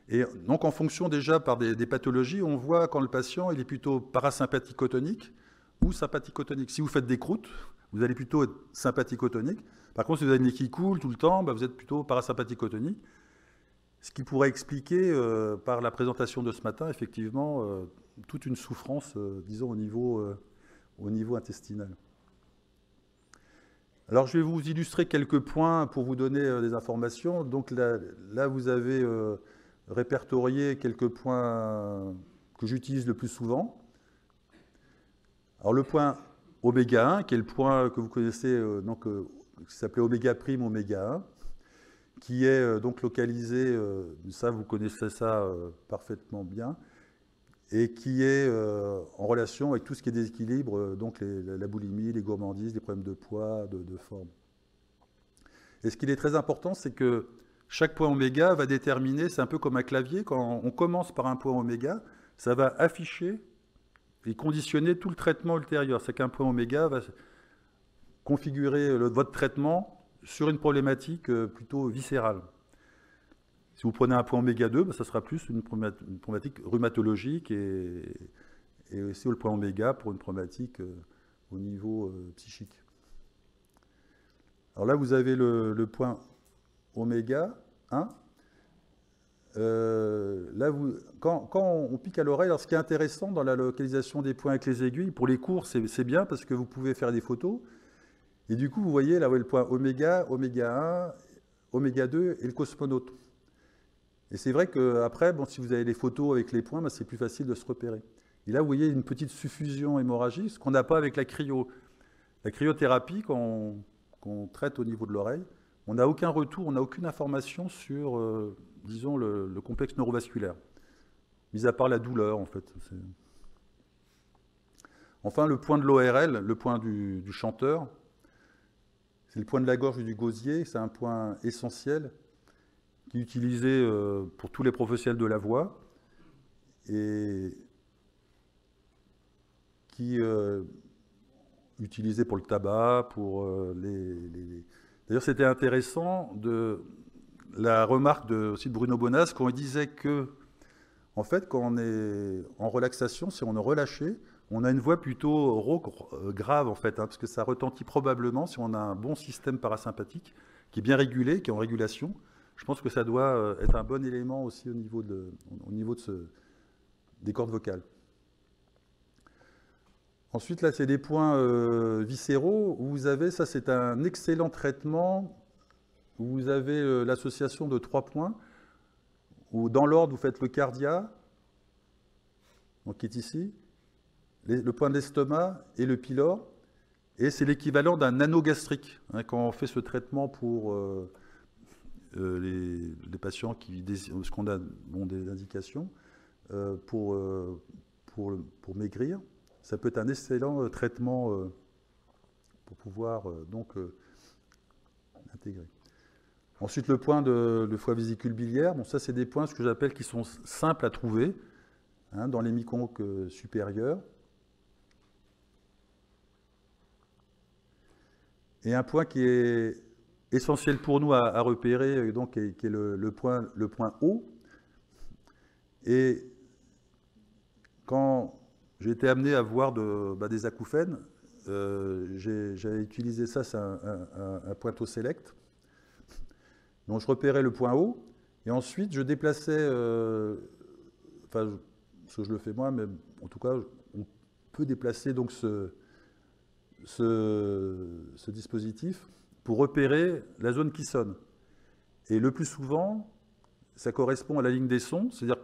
S3: Et donc, en fonction déjà par des pathologies, on voit quand le patient il est plutôt parasympathico-tonique ou sympathico-tonique. Si vous faites des croûtes, vous allez plutôt être sympathico-tonique. Par contre, si vous avez le nez qui coule tout le temps, vous êtes plutôt parasympathico-tonique. Ce qui pourrait expliquer, par la présentation de ce matin, effectivement, toute une souffrance, disons, au niveau intestinal. Alors, je vais vous illustrer quelques points pour vous donner des informations. Donc là vous avez répertorié quelques points que j'utilise le plus souvent. Alors, le point oméga 1, qui est le point que vous connaissez, qui s'appelait oméga prime, oméga 1, qui est donc localisé, ça vous connaissez ça parfaitement bien, et qui est en relation avec tout ce qui est déséquilibre, donc la boulimie, les gourmandises, les problèmes de poids, de forme. Et ce qui est très important, c'est que chaque point oméga va déterminer, c'est un peu comme un clavier, quand on commence par un point oméga, ça va afficher et conditionner tout le traitement ultérieur. C'est qu'un point oméga va configurer votre traitement sur une problématique plutôt viscérale. Si vous prenez un point oméga 2, ça sera plus une problématique rhumatologique et aussi le point oméga pour une problématique au niveau psychique. Alors là, vous avez le point oméga 1. Là, quand on pique à l'oreille, alors ce qui est intéressant dans la localisation des points avec les aiguilles, pour les cours, c'est bien parce que vous pouvez faire des photos. Et du coup, vous voyez là où est le point oméga, oméga 1, oméga 2 et le cosmonaute. Et c'est vrai qu'après, bon, si vous avez les photos avec les points, c'est plus facile de se repérer. Et là, vous voyez une petite suffusion hémorragique, ce qu'on n'a pas avec la cryo. La cryothérapie, quand on traite au niveau de l'oreille, on n'a aucun retour, on n'a aucune information sur, disons, le complexe neurovasculaire, mis à part la douleur, en fait. Enfin, le point de l'ORL, le point du chanteur, c'est le point de la gorge du gosier, c'est un point essentiel qui est utilisé pour tous les professionnels de la voix et qui est utilisé pour le tabac, pour D'ailleurs, c'était intéressant de la remarque aussi de Bruno Bonas quand il disait que, en fait, quand on est en relaxation, si on est relâché, on a une voix plutôt rauque, grave, en fait, parce que ça retentit probablement, si on a un bon système parasympathique qui est bien régulé, qui est en régulation. Je pense que ça doit être un bon élément aussi au niveau des cordes vocales. Ensuite, là, c'est des points viscéraux où vous avez, ça c'est un excellent traitement, où vous avez l'association de 3 points, où dans l'ordre, vous faites le cardia, donc qui est ici, le point de l'estomac et le pylore, et c'est l'équivalent d'un anneau gastrique, hein, quand on fait ce traitement pour les patients ce qu'on a des indications pour maigrir. Ça peut être un excellent traitement pour pouvoir donc intégrer. Ensuite, le point de foie vésicule biliaire. Bon, ça, c'est des points, ce que j'appelle, qui sont simples à trouver hein, dans les micronques supérieurs. Et un point qui est essentiel pour nous à repérer, donc, qui est le point haut. Et quand j'ai été amené à voir des acouphènes, j'avais utilisé ça, c'est un pointeau select. Donc je repérais le point haut, et ensuite je déplaçais, enfin, ce que je le fais moi, mais en tout cas, on peut déplacer donc ce dispositif pour repérer la zone qui sonne. Et le plus souvent, ça correspond à la ligne des sons, c'est-à-dire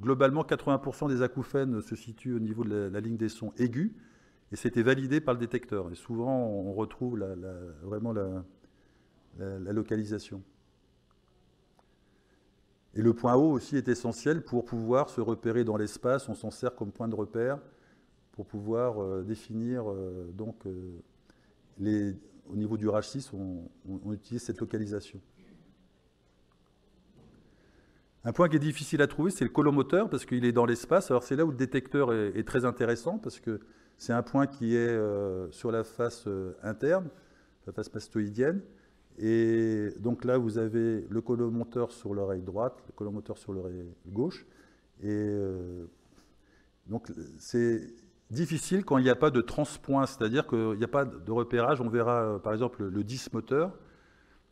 S3: globalement 80% des acouphènes se situent au niveau de la ligne des sons aigus, et c'était validé par le détecteur. Et souvent, on retrouve vraiment la localisation. Et le point haut aussi est essentiel pour pouvoir se repérer dans l'espace. On s'en sert comme point de repère pour pouvoir définir donc au niveau du RAJ6, on utilise cette localisation. Un point qui est difficile à trouver, c'est le colomoteur, parce qu'il est dans l'espace. Alors c'est là où le détecteur est très intéressant, parce que c'est un point qui est sur la face interne, la face mastoïdienne. Et donc là, vous avez le colomoteur sur l'oreille droite, le colomoteur sur l'oreille gauche. Et donc c'est difficile quand il n'y a pas de transpoint, c'est-à-dire qu'il n'y a pas de repérage. On verra par exemple le dysmoteur,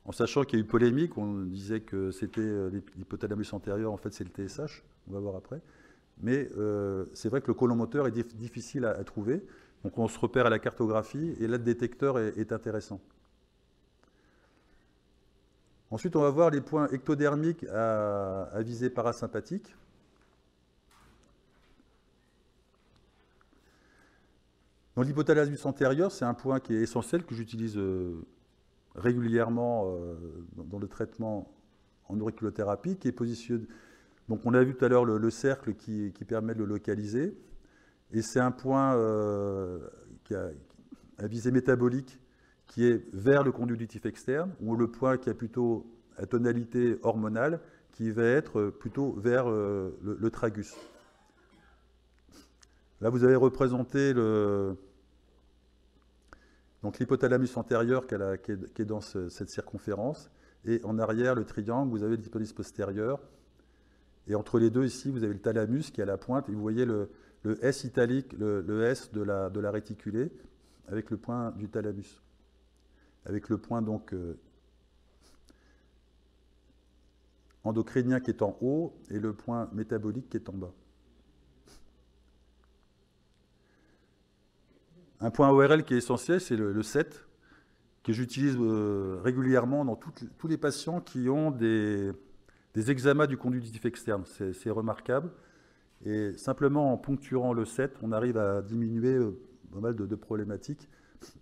S3: en sachant qu'il y a eu polémique, on disait que c'était l'hypothalamus antérieur, en fait c'est le TSH, on va voir après. Mais c'est vrai que le colomoteur est difficile à trouver, donc on se repère à la cartographie, et là le détecteur est intéressant. Ensuite, on va voir les points ectodermiques à visée parasympathique. Dans l'hypothalamus antérieur, c'est un point qui est essentiel, que j'utilise régulièrement dans le traitement en auriculothérapie, qui est positionné. Donc on a vu tout à l'heure le cercle qui permet de le localiser. Et c'est un point qui a à visée métabolique qui est vers le conduit auditif externe, ou le point qui a plutôt à tonalité hormonale qui va être plutôt vers le tragus. Là, vous avez représenté l'hypothalamus antérieur qui est dans cette circonférence, et en arrière, le triangle, vous avez l'hypothalamus postérieur, et entre les deux, ici, vous avez le thalamus qui est à la pointe, et vous voyez le S italique, le S de la réticulée, avec le point du thalamus, avec le point donc endocrinien qui est en haut, et le point métabolique qui est en bas. Un point ORL qui est essentiel, c'est le 7, que j'utilise régulièrement dans tous les patients qui ont des eczamas du conduit auditif externe. C'est remarquable. Et simplement en poncturant le 7, on arrive à diminuer pas mal de problématiques.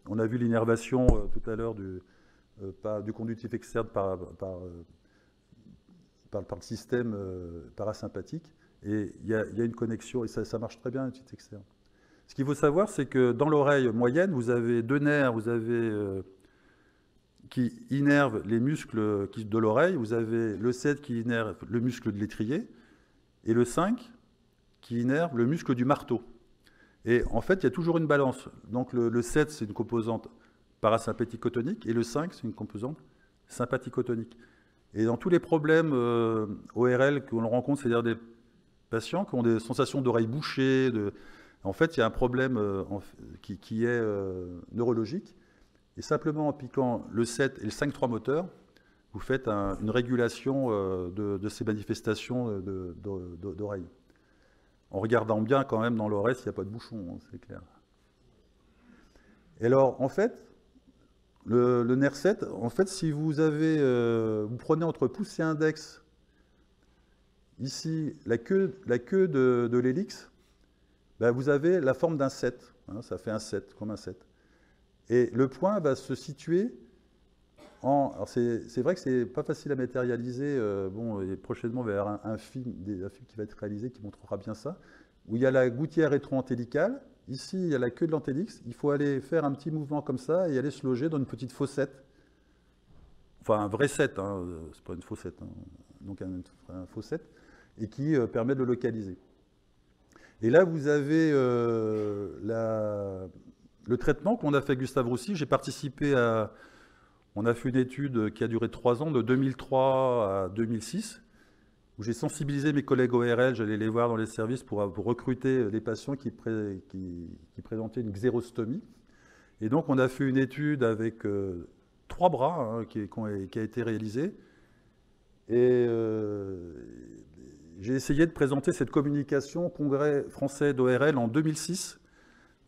S3: On a vu l'innervation tout à l'heure du conduit auditif externe par le système parasympathique. Et il y a une connexion, et ça marche très bien, l'auditif externe. Ce qu'il faut savoir, c'est que dans l'oreille moyenne, vous avez deux nerfs qui innervent les muscles de l'oreille. Vous avez le 7 qui innerve le muscle de l'étrier et le 5 qui innerve le muscle du marteau. Et en fait, il y a toujours une balance. Donc le 7, c'est une composante parasympathico-tonique et le 5, c'est une composante sympathico-tonique. Et dans tous les problèmes ORL qu'on rencontre, c'est-à-dire des patients qui ont des sensations d'oreilles bouchées, en fait, il y a un problème qui est neurologique. Et simplement en piquant le 7 et le 5-3 moteur, vous faites une régulation de ces manifestations d'oreille. En regardant bien quand même dans l'oreille s'il n'y a pas de bouchon, hein, c'est clair. Et alors, en fait, le nerf 7, en fait, si vous prenez entre pouce et index, ici, la queue de l'hélix, ben, vous avez la forme d'un 7, hein, ça fait un 7, comme un 7. Et le point va se situer alors c'est vrai que c'est pas facile à matérialiser, et prochainement il va y avoir un film qui va être réalisé qui montrera bien ça, où il y a la gouttière rétro-antélicale, ici il y a la queue de l'antélix, il faut aller faire un petit mouvement comme ça et aller se loger dans une petite fossette, enfin un vrai 7, hein, c'est pas une fossette, hein, donc un fossette, et qui permet de le localiser. Et là, vous avez le traitement qu'on a fait avec Gustave Roussy. J'ai participé on a fait une étude qui a duré 3 ans, de 2003 à 2006, où j'ai sensibilisé mes collègues ORL, j'allais les voir dans les services pour recruter les patients qui présentaient une xérostomie. Et donc, on a fait une étude avec 3 bras hein, qui a été réalisée. Et j'ai essayé de présenter cette communication au Congrès français d'ORL en 2006,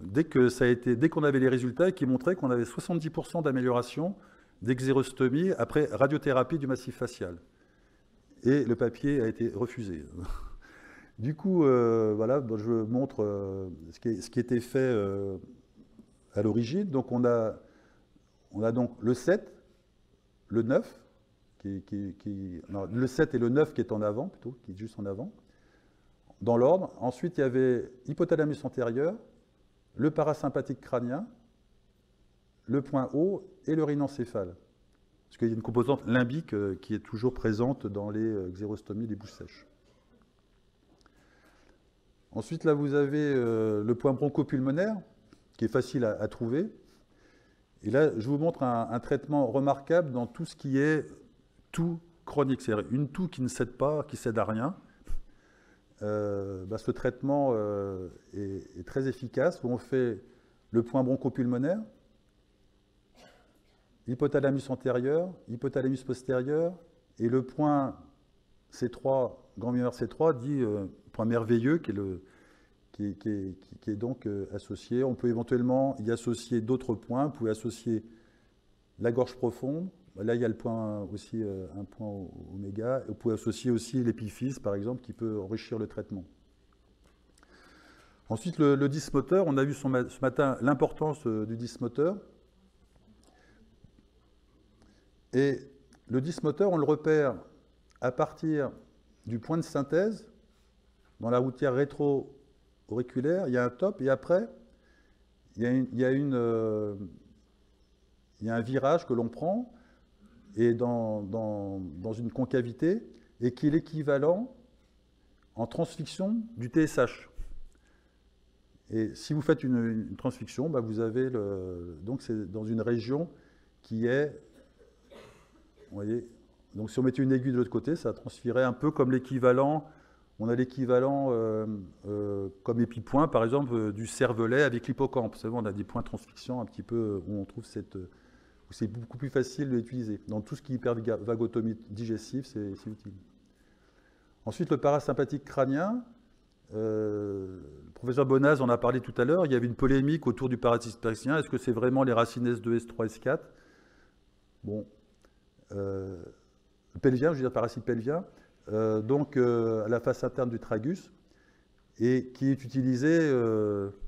S3: dès qu'on avait les résultats qui montraient qu'on avait 70% d'amélioration d'exérostomie après radiothérapie du massif facial. Et le papier a été refusé. Du coup, voilà, je vous montre ce qui était fait à l'origine. Donc on a donc le 7, le 9, le 7 et le 9 qui est en avant, plutôt, qui est juste en avant, dans l'ordre. Ensuite, il y avait hypothalamus antérieur, le parasympathique crânien, le point haut et le rhinencéphale. Parce qu'il y a une composante limbique qui est toujours présente dans les xérostomies des bouches sèches. Ensuite, là, vous avez le point bronchopulmonaire, qui est facile à trouver. Et là, je vous montre un traitement remarquable dans tout ce qui est toux chronique, c'est-à-dire une toux qui ne cède pas, qui cède à rien. Ce traitement est très efficace, où on fait le point bronchopulmonaire, hypothalamus antérieur, hypothalamus postérieur, et le point C3, grand mineur C3, dit point merveilleux, qui est donc associé. On peut éventuellement y associer d'autres points. Vous pouvez associer la gorge profonde. Là, il y a le point aussi, un point oméga. Vous pouvez associer aussi l'épiphyse, par exemple, qui peut enrichir le traitement. Ensuite, le disque moteur. On a vu ce matin l'importance du disque moteur. Et le disque moteur, on le repère à partir du point de synthèse, dans la routière rétro-auriculaire, il y a un top, et après, il y a un virage que l'on prend, est dans une concavité et qui est l'équivalent en transfixion du TSH. Et si vous faites une transfixion, bah vous avez donc c'est dans une région qui est, vous voyez, donc si on mettait une aiguille de l'autre côté, ça transférait un peu comme l'équivalent, on a l'équivalent comme épipoint, par exemple, du cervelet avec l'hippocampe. Vous savez, on a des points de transfixion un petit peu où on trouve où c'est beaucoup plus facile de l'utiliser. Dans tout ce qui est hypervagotomie digestive, c'est utile. Ensuite, le parasympathique crânien. Le professeur Bonaz en a parlé tout à l'heure. Il y avait une polémique autour du parasympathique crânien. Est-ce que c'est vraiment les racines S2, S3, S4? Bon. Pelvien, je veux dire parasite pelvien. Donc, à la face interne du tragus. Et qui est utilisé.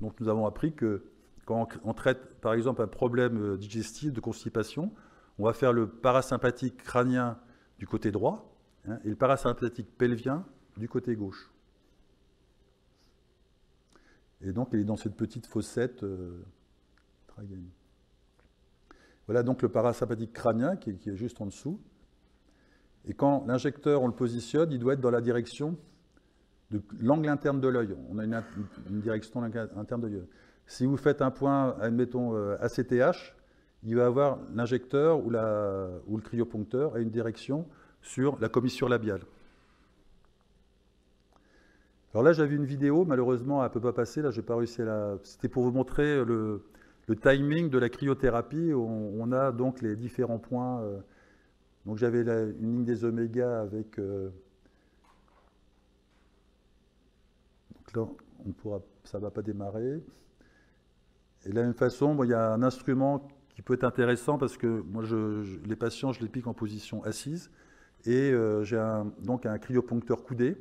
S3: Donc, nous avons appris que quand on traite, par exemple, un problème digestif, de constipation, on va faire le parasympathique crânien du côté droit et le parasympathique pelvien du côté gauche. Et donc, il est dans cette petite fossette tragéenne. Voilà donc le parasympathique crânien qui est juste en dessous. Et quand l'injecteur, on le positionne, il doit être dans la direction de l'angle interne de l'œil. On a une direction interne de l'œil. Si vous faites un point, admettons, ACTH, il va avoir l'injecteur ou le cryoponcteur à une direction sur la commissure labiale. Alors là, j'avais une vidéo, malheureusement, elle ne peut pas passer. Là, j'ai pas réussi à la... C'était pour vous montrer le timing de la cryothérapie. On a donc les différents points. Donc j'avais une ligne des oméga avec... donc là, ça ne va pas démarrer. Et de la même façon, bon, il y a un instrument qui peut être intéressant parce que moi, les patients, je les pique en position assise. Et j'ai donc un cryoponcteur coudé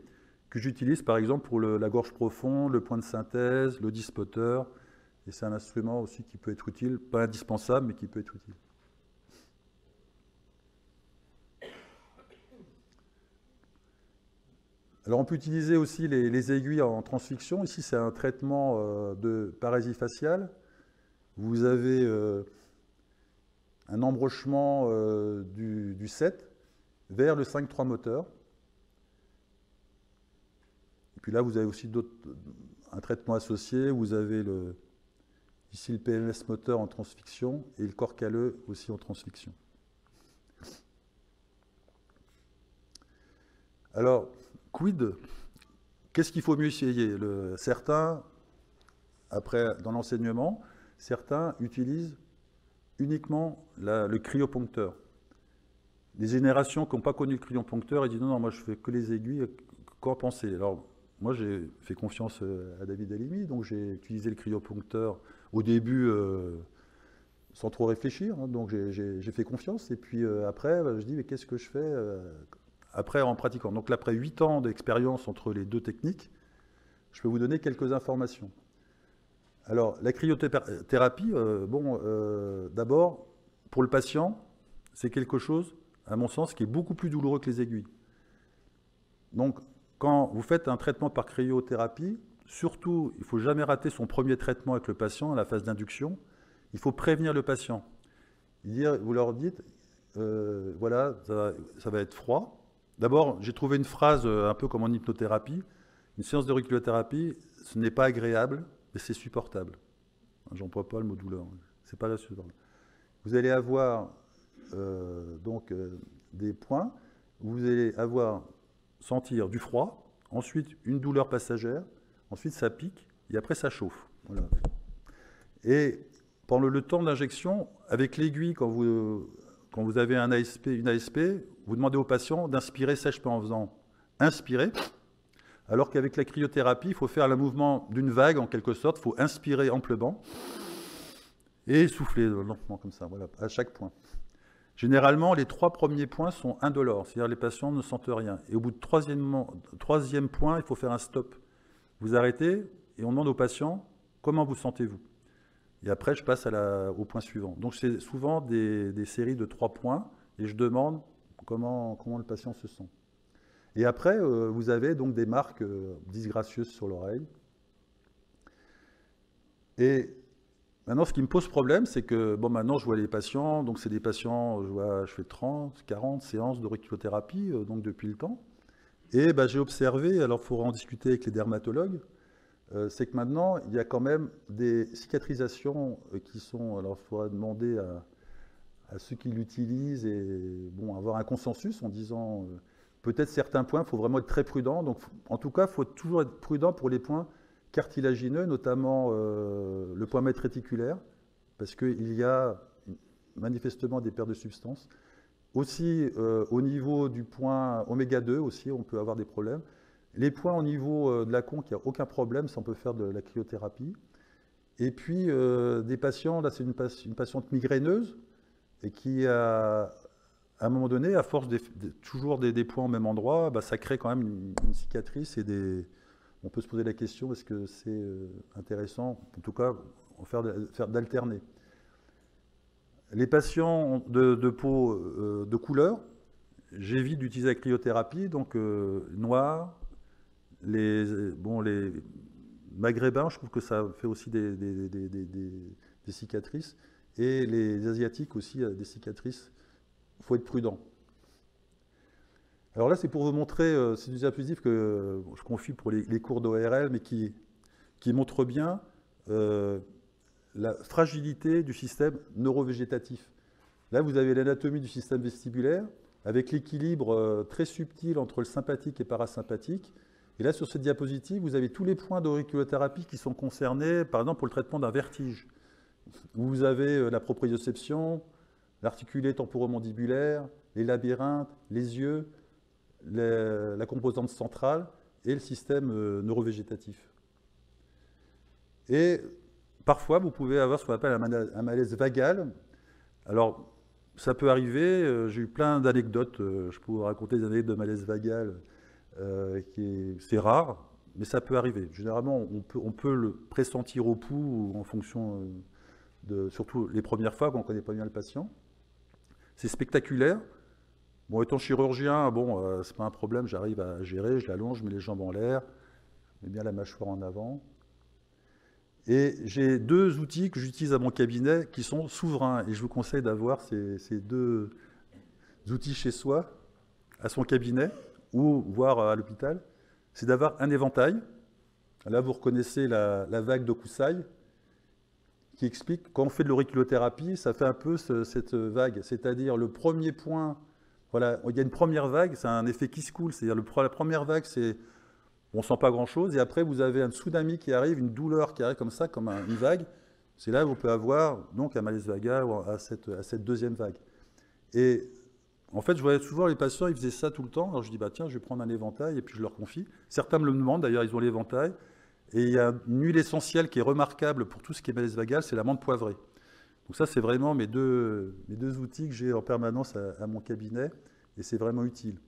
S3: que j'utilise par exemple pour la gorge profonde, le point de synthèse, le dispoteur. Et c'est un instrument aussi qui peut être utile, pas indispensable, mais qui peut être utile. Alors on peut utiliser aussi les aiguilles en transfixion. Ici, c'est un traitement de parésie faciale. Vous avez un embrochement du 7 vers le 5-3 moteur. Et puis là, vous avez aussi un traitement associé. Vous avez ici le PMS moteur en transfixion et le corps calleux aussi en transfixion. Alors, quid? Qu'est-ce qu'il faut mieux essayer? Certains, après, dans l'enseignement, certains utilisent uniquement le cryoponcteur. Les générations qui n'ont pas connu le cryoponcteur, ils disent non, moi je fais que les aiguilles, qu'en penser? Alors, moi j'ai fait confiance à David Halimi, donc j'ai utilisé le cryoponcteur au début sans trop réfléchir, hein, donc j'ai fait confiance, et puis après, je dis mais qu'est-ce que je fais après en pratiquant? Donc là, après 8 ans d'expérience entre les deux techniques, je peux vous donner quelques informations. Alors, la cryothérapie, d'abord, pour le patient, c'est quelque chose, à mon sens, qui est beaucoup plus douloureux que les aiguilles. Donc, quand vous faites un traitement par cryothérapie, surtout, il ne faut jamais rater son premier traitement avec le patient à la phase d'induction. Il faut prévenir le patient. Vous leur dites, voilà, ça va être froid. D'abord, j'ai trouvé une phrase un peu comme en hypnothérapie. Une séance de cryothérapie, ce n'est pas agréable, mais c'est supportable. J'emploie pas le mot douleur. C'est pas la supportable. Vous allez avoir des points. Vous allez sentir du froid, ensuite une douleur passagère, ensuite ça pique et après ça chauffe. Voilà. Et pendant le temps de l'injection, avec l'aiguille, quand vous avez une ASP, vous demandez au patient d'inspirer sèchement en faisant inspirer. Alors qu'avec la cryothérapie, il faut faire le mouvement d'une vague en quelque sorte. Il faut inspirer amplement et souffler lentement comme ça, voilà, à chaque point. Généralement, les 3 premiers points sont indolores, c'est-à-dire les patients ne sentent rien. Et au bout de troisième point, il faut faire un stop. Vous arrêtez et on demande au patient comment vous sentez-vous. Et après, je passe au point suivant. Donc, c'est souvent des séries de 3 points et je demande comment le patient se sent. Et après, vous avez donc des marques disgracieuses sur l'oreille. Et Maintenant, ce qui me pose problème, c'est que bon, maintenant, je vois les patients. Donc, c'est des patients, je fais 30, 40 séances d'auriculothérapie donc depuis le temps. Et ben, j'ai observé, alors il faudra en discuter avec les dermatologues, c'est que maintenant, il y a quand même des cicatrisations qui sont. Alors, il faudra demander à ceux qui l'utilisent et bon, avoir un consensus en disant peut-être certains points, il faut vraiment être très prudent. Donc, en tout cas, il faut toujours être prudent pour les points cartilagineux, notamment le point maître réticulaire, parce qu'il y a manifestement des pertes de substances. Aussi, au niveau du point oméga 2, aussi, on peut avoir des problèmes. Les points au niveau de la conque, il n'y a aucun problème, ça on peut faire de la cryothérapie. Et puis, des patients, là c'est une patiente migraineuse, et qui à un moment donné, à force toujours des points au même endroit, bah, ça crée quand même une cicatrice et on peut se poser la question, est-ce que c'est intéressant, en tout cas, faire d'alterner. Les patients de peau de couleur, j'évite d'utiliser la cryothérapie, donc noir, les maghrébins, je trouve que ça fait aussi des cicatrices, et les asiatiques aussi, des cicatrices. Il faut être prudent. Alors là, c'est pour vous montrer, c'est du diapositive que je confie pour les cours d'ORL, mais qui montre bien la fragilité du système neurovégétatif. Là, vous avez l'anatomie du système vestibulaire, avec l'équilibre très subtil entre le sympathique et parasympathique. Et là, sur cette diapositive, vous avez tous les points d'auriculothérapie qui sont concernés, par exemple, pour le traitement d'un vertige. Vous avez la proprioception, l'articulé temporomandibulaire, les labyrinthes, les yeux, la composante centrale et le système neurovégétatif. Et parfois, vous pouvez avoir ce qu'on appelle un malaise vagal. Alors, ça peut arriver, j'ai eu plein d'anecdotes, je peux vous raconter des anecdotes de malaise vagal, c'est rare, mais ça peut arriver. Généralement, on peut le pressentir au pouls en fonction surtout les premières fois quand on ne connaît pas bien le patient. C'est spectaculaire. Bon, étant chirurgien, bon, c'est pas un problème, j'arrive à gérer, je l'allonge, je mets les jambes en l'air, je mets bien la mâchoire en avant. Et j'ai deux outils que j'utilise à mon cabinet qui sont souverains. Et je vous conseille d'avoir ces deux outils chez soi, à son cabinet, ou voire à l'hôpital. C'est d'avoir un éventail. Là, vous reconnaissez la vague d'Okusai, qui explique, quand on fait de l'auriculothérapie, ça fait un peu cette vague. C'est-à-dire le premier point, voilà, il y a une première vague, c'est un effet qui se coule. C'est-à-dire la première vague, c'est on ne sent pas grand-chose, et après vous avez un tsunami qui arrive, une douleur qui arrive comme ça, comme une vague. C'est là où on peut avoir donc un malaise vagal à cette deuxième vague. Et en fait, je voyais souvent les patients, ils faisaient ça tout le temps. Alors je dis, bah, tiens, je vais prendre un éventail, et puis je leur confie. Certains me le demandent, d'ailleurs, ils ont l'éventail. Et il y a une huile essentielle qui est remarquable pour tout ce qui est malaise vagal, c'est la menthe poivrée. Donc ça, c'est vraiment mes deux outils que j'ai en permanence à mon cabinet, et c'est vraiment utile.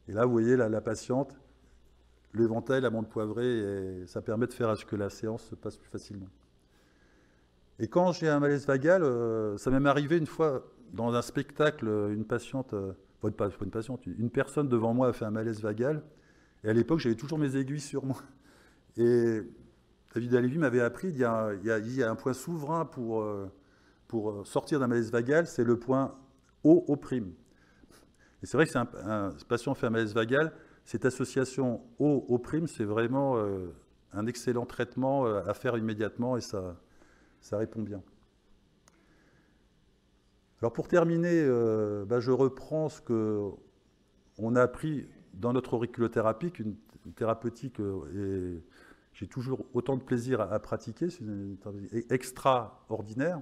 S3: Et là, vous voyez la patiente, l'éventail, la menthe poivrée, et ça permet de faire à ce que la séance se passe plus facilement. Et quand j'ai un malaise vagal, ça m'est arrivé une fois dans un spectacle, une patiente, pas une patiente, une personne devant moi a fait un malaise vagal, et à l'époque, j'avais toujours mes aiguilles sur moi. Et David Alevi m'avait appris, il y a un point souverain pour sortir d'un malaise vagal, c'est le point O'. Et c'est vrai que c'est un patient fait un malaise vagal, cette association O', c'est vraiment un excellent traitement à faire immédiatement et ça répond bien. Alors pour terminer, je reprends ce qu'on a appris dans notre auriculothérapie, une thérapeutique, et j'ai toujours autant de plaisir à pratiquer, c'est une thérapeutique extraordinaire,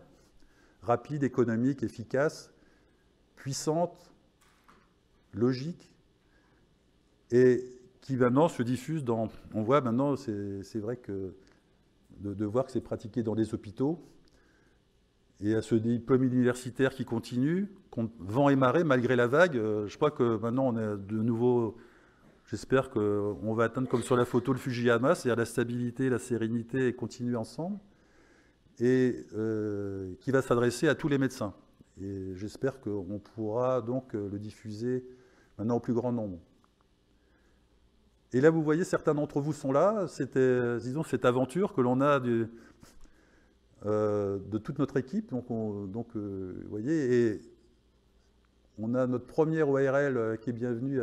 S3: rapide, économique, efficace, puissante, logique, et qui maintenant se diffuse dans... On voit maintenant, c'est vrai que de voir que c'est pratiqué dans les hôpitaux, et à ce diplôme universitaire qui continue, vent et marée, malgré la vague, je crois que maintenant on est de nouveau... J'espère qu'on va atteindre, comme sur la photo, le Fujiyama, c'est-à-dire la stabilité, la sérénité, et continuer ensemble, et qui va s'adresser à tous les médecins. Et j'espère qu'on pourra donc le diffuser maintenant au plus grand nombre. Et là, vous voyez, certains d'entre vous sont là. C'était, disons, cette aventure que l'on a de toute notre équipe. Donc, vous voyez, et on a notre premier ORL qui est bienvenu,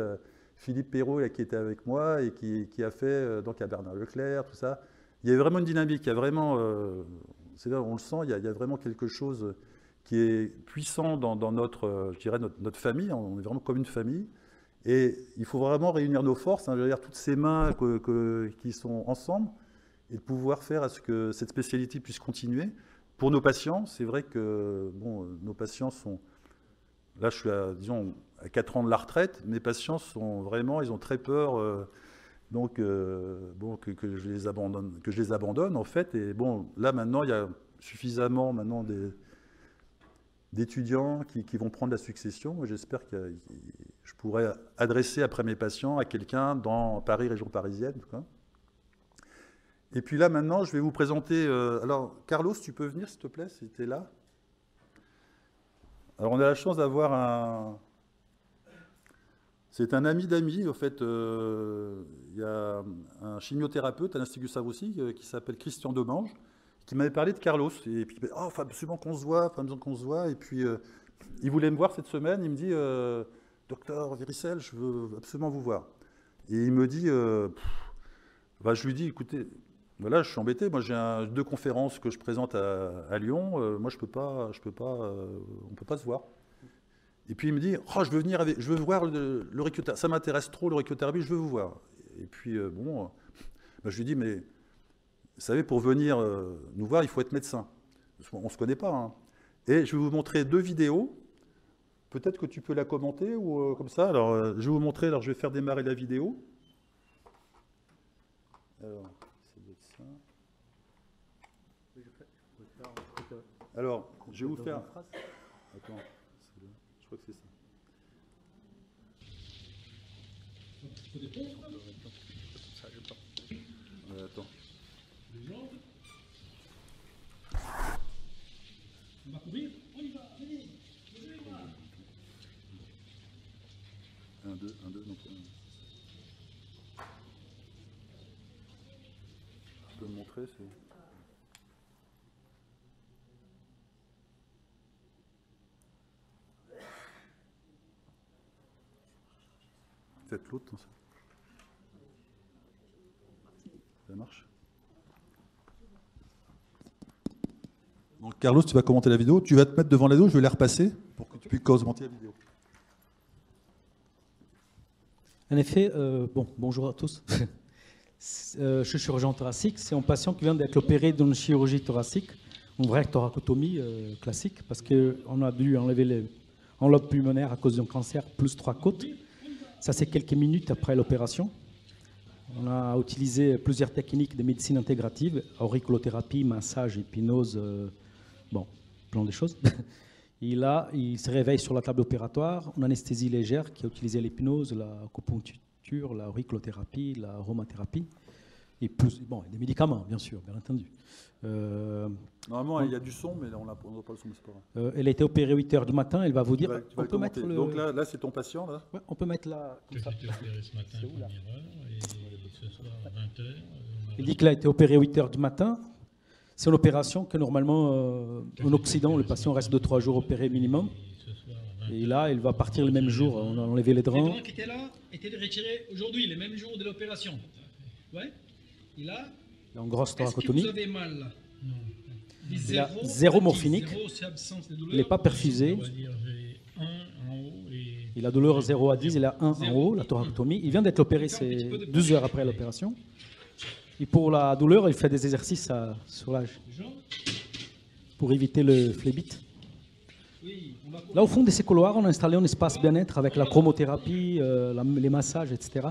S3: Philippe Perrault, là, qui était avec moi et qui a fait, donc à Bernard Leclerc, tout ça. Il y a vraiment une dynamique, il y a vraiment, c'est là, on le sent, il y a vraiment quelque chose qui est puissant dans notre, je dirais, notre famille. On est vraiment comme une famille. Et il faut vraiment réunir nos forces, hein, je veux dire, toutes ces mains qui sont ensemble, et de pouvoir faire à ce que cette spécialité puisse continuer. Pour nos patients, c'est vrai que bon, nos patients sont... Là, je suis disons, à 4 ans de la retraite. Mes patients sont vraiment, ils ont très peur bon, que je les abandonne, en fait. Et bon, là, maintenant, il y a suffisamment maintenant d'étudiants qui vont prendre la succession. J'espère que je pourrai adresser après mes patients à quelqu'un dans Paris, région parisienne. Quoi. Et puis là, maintenant, je vais vous présenter... alors, Carlos, tu peux venir, s'il te plaît, si tu es là. Alors, on a la chance d'avoir un... C'est un ami d'amis, en fait. Il y a un chimiothérapeute à l'Institut Savoussi qui s'appelle Christian Demange, qui m'avait parlé de Carlos. Et puis, oh, faut absolument qu'on se voit, Et puis, il voulait me voir cette semaine. Il me dit, docteur Viricel, je veux absolument vous voir. Et il me dit, je lui dis, écoutez, voilà, je suis embêté. Moi, j'ai 2 conférences que je présente à Lyon. Moi, on peut pas se voir. Et puis il me dit, oh, je veux voir l'auriculothérapie. Ça m'intéresse trop l'auriculothérapie, je veux vous voir. Et puis je lui dis, mais vous savez, pour venir nous voir, il faut être médecin. On ne se connaît pas. Hein. Et je vais vous montrer 2 vidéos. Peut-être que tu peux la commenter ou comme ça. Alors, je vais vous montrer. Alors, je vais faire démarrer la vidéo. Alors, ça doit être ça. Alors, je vais vous faire. Attends. Je crois que c'est ça. Attends.
S4: On va courir. On y va. Allez.
S3: 1, 2, donc. Je peux le montrer, c'est. Peut-être l'autre, ça marche. Donc Carlos, tu vas commenter la vidéo. Tu vas te mettre devant la vidéo, je vais la repasser pour que tu puisses commenter la vidéo.
S4: En effet, bonjour à tous. Je suis chirurgien thoracique. C'est un patient qui vient d'être opéré d'une chirurgie thoracique, une vraie thoracotomie classique, parce qu'on a dû enlever l'enveloppe pulmonaire à cause d'un cancer, plus 3 côtes. Ça, c'est quelques minutes après l'opération. On a utilisé plusieurs techniques de médecine intégrative, auriculothérapie, massage, hypnose, plein de choses. Et là, il se réveille sur la table opératoire, une anesthésie légère qui a utilisé l'hypnose, l'acupuncture, l'auriculothérapie, l'aromathérapie, et plus, des médicaments, bien sûr, bien entendu.
S3: Normalement, il y a du son, mais on n'a pas le son, mais c'est pas grave.
S4: Elle a été opérée 8h du matin, elle va vous dire...
S3: On peut mettre le... Donc là, c'est ton patient, là.
S4: Ouais, on peut mettre là...
S5: J'ai été opéré ce matin, première heure, et ce soir à 20h.
S4: Il dit qu'il a été opéré 8h du matin. C'est une opération que normalement, en Occident, le patient reste 2-3 jours opéré minimum. Et là, il va partir le même jour. On a enlevé les draps.
S5: Les draps qui étaient là étaient retirés aujourd'hui, le même jour de l'opération. Ouais. Et là,
S4: il a une grosse
S5: est-ce que
S4: thoracotomie.
S5: vous avez mal là? Non.
S4: Il a 0 morphinique. Il n'est pas perfusé. Il a douleur 0 à 10, il a 1 en haut, la thoracotomie. Il vient d'être opéré 2 heures après l'opération. Et pour la douleur, il fait des exercices sur l'âge pour éviter le phlébite. Là, au fond de ces couloirs, on a installé un espace bien-être avec la chromothérapie, les massages, etc.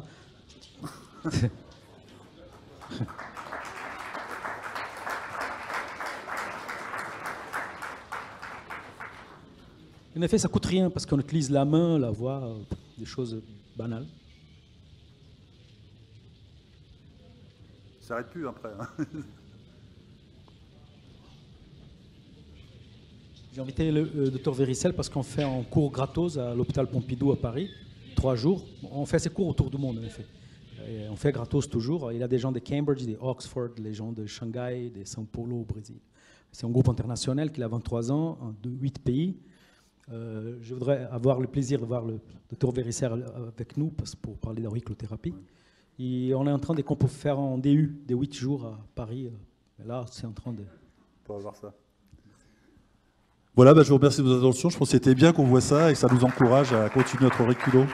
S4: En effet, ça ne coûte rien parce qu'on utilise la main, la voix, des choses banales.
S3: Ça n'arrête plus après. Hein.
S4: J'ai invité le docteur Viricel parce qu'on fait un cours gratos à l'hôpital Pompidou à Paris, 3 jours. On fait ces cours autour du monde, en effet. Et on fait gratos toujours. Il y a des gens de Cambridge, de Oxford, les gens de Shanghai, de São Paulo au Brésil. C'est un groupe international qui a 23 ans, de 8 pays. Je voudrais avoir le plaisir de voir le Dr Vérisser avec nous pour parler d'auriculothérapie. Et on est en train de faire en DU, des 8 jours à Paris. Là, c'est en train de...
S3: On va voir ça. Voilà, je vous remercie de votre attention. Je pense que c'était bien qu'on voit ça et que ça nous encourage à continuer notre auriculo.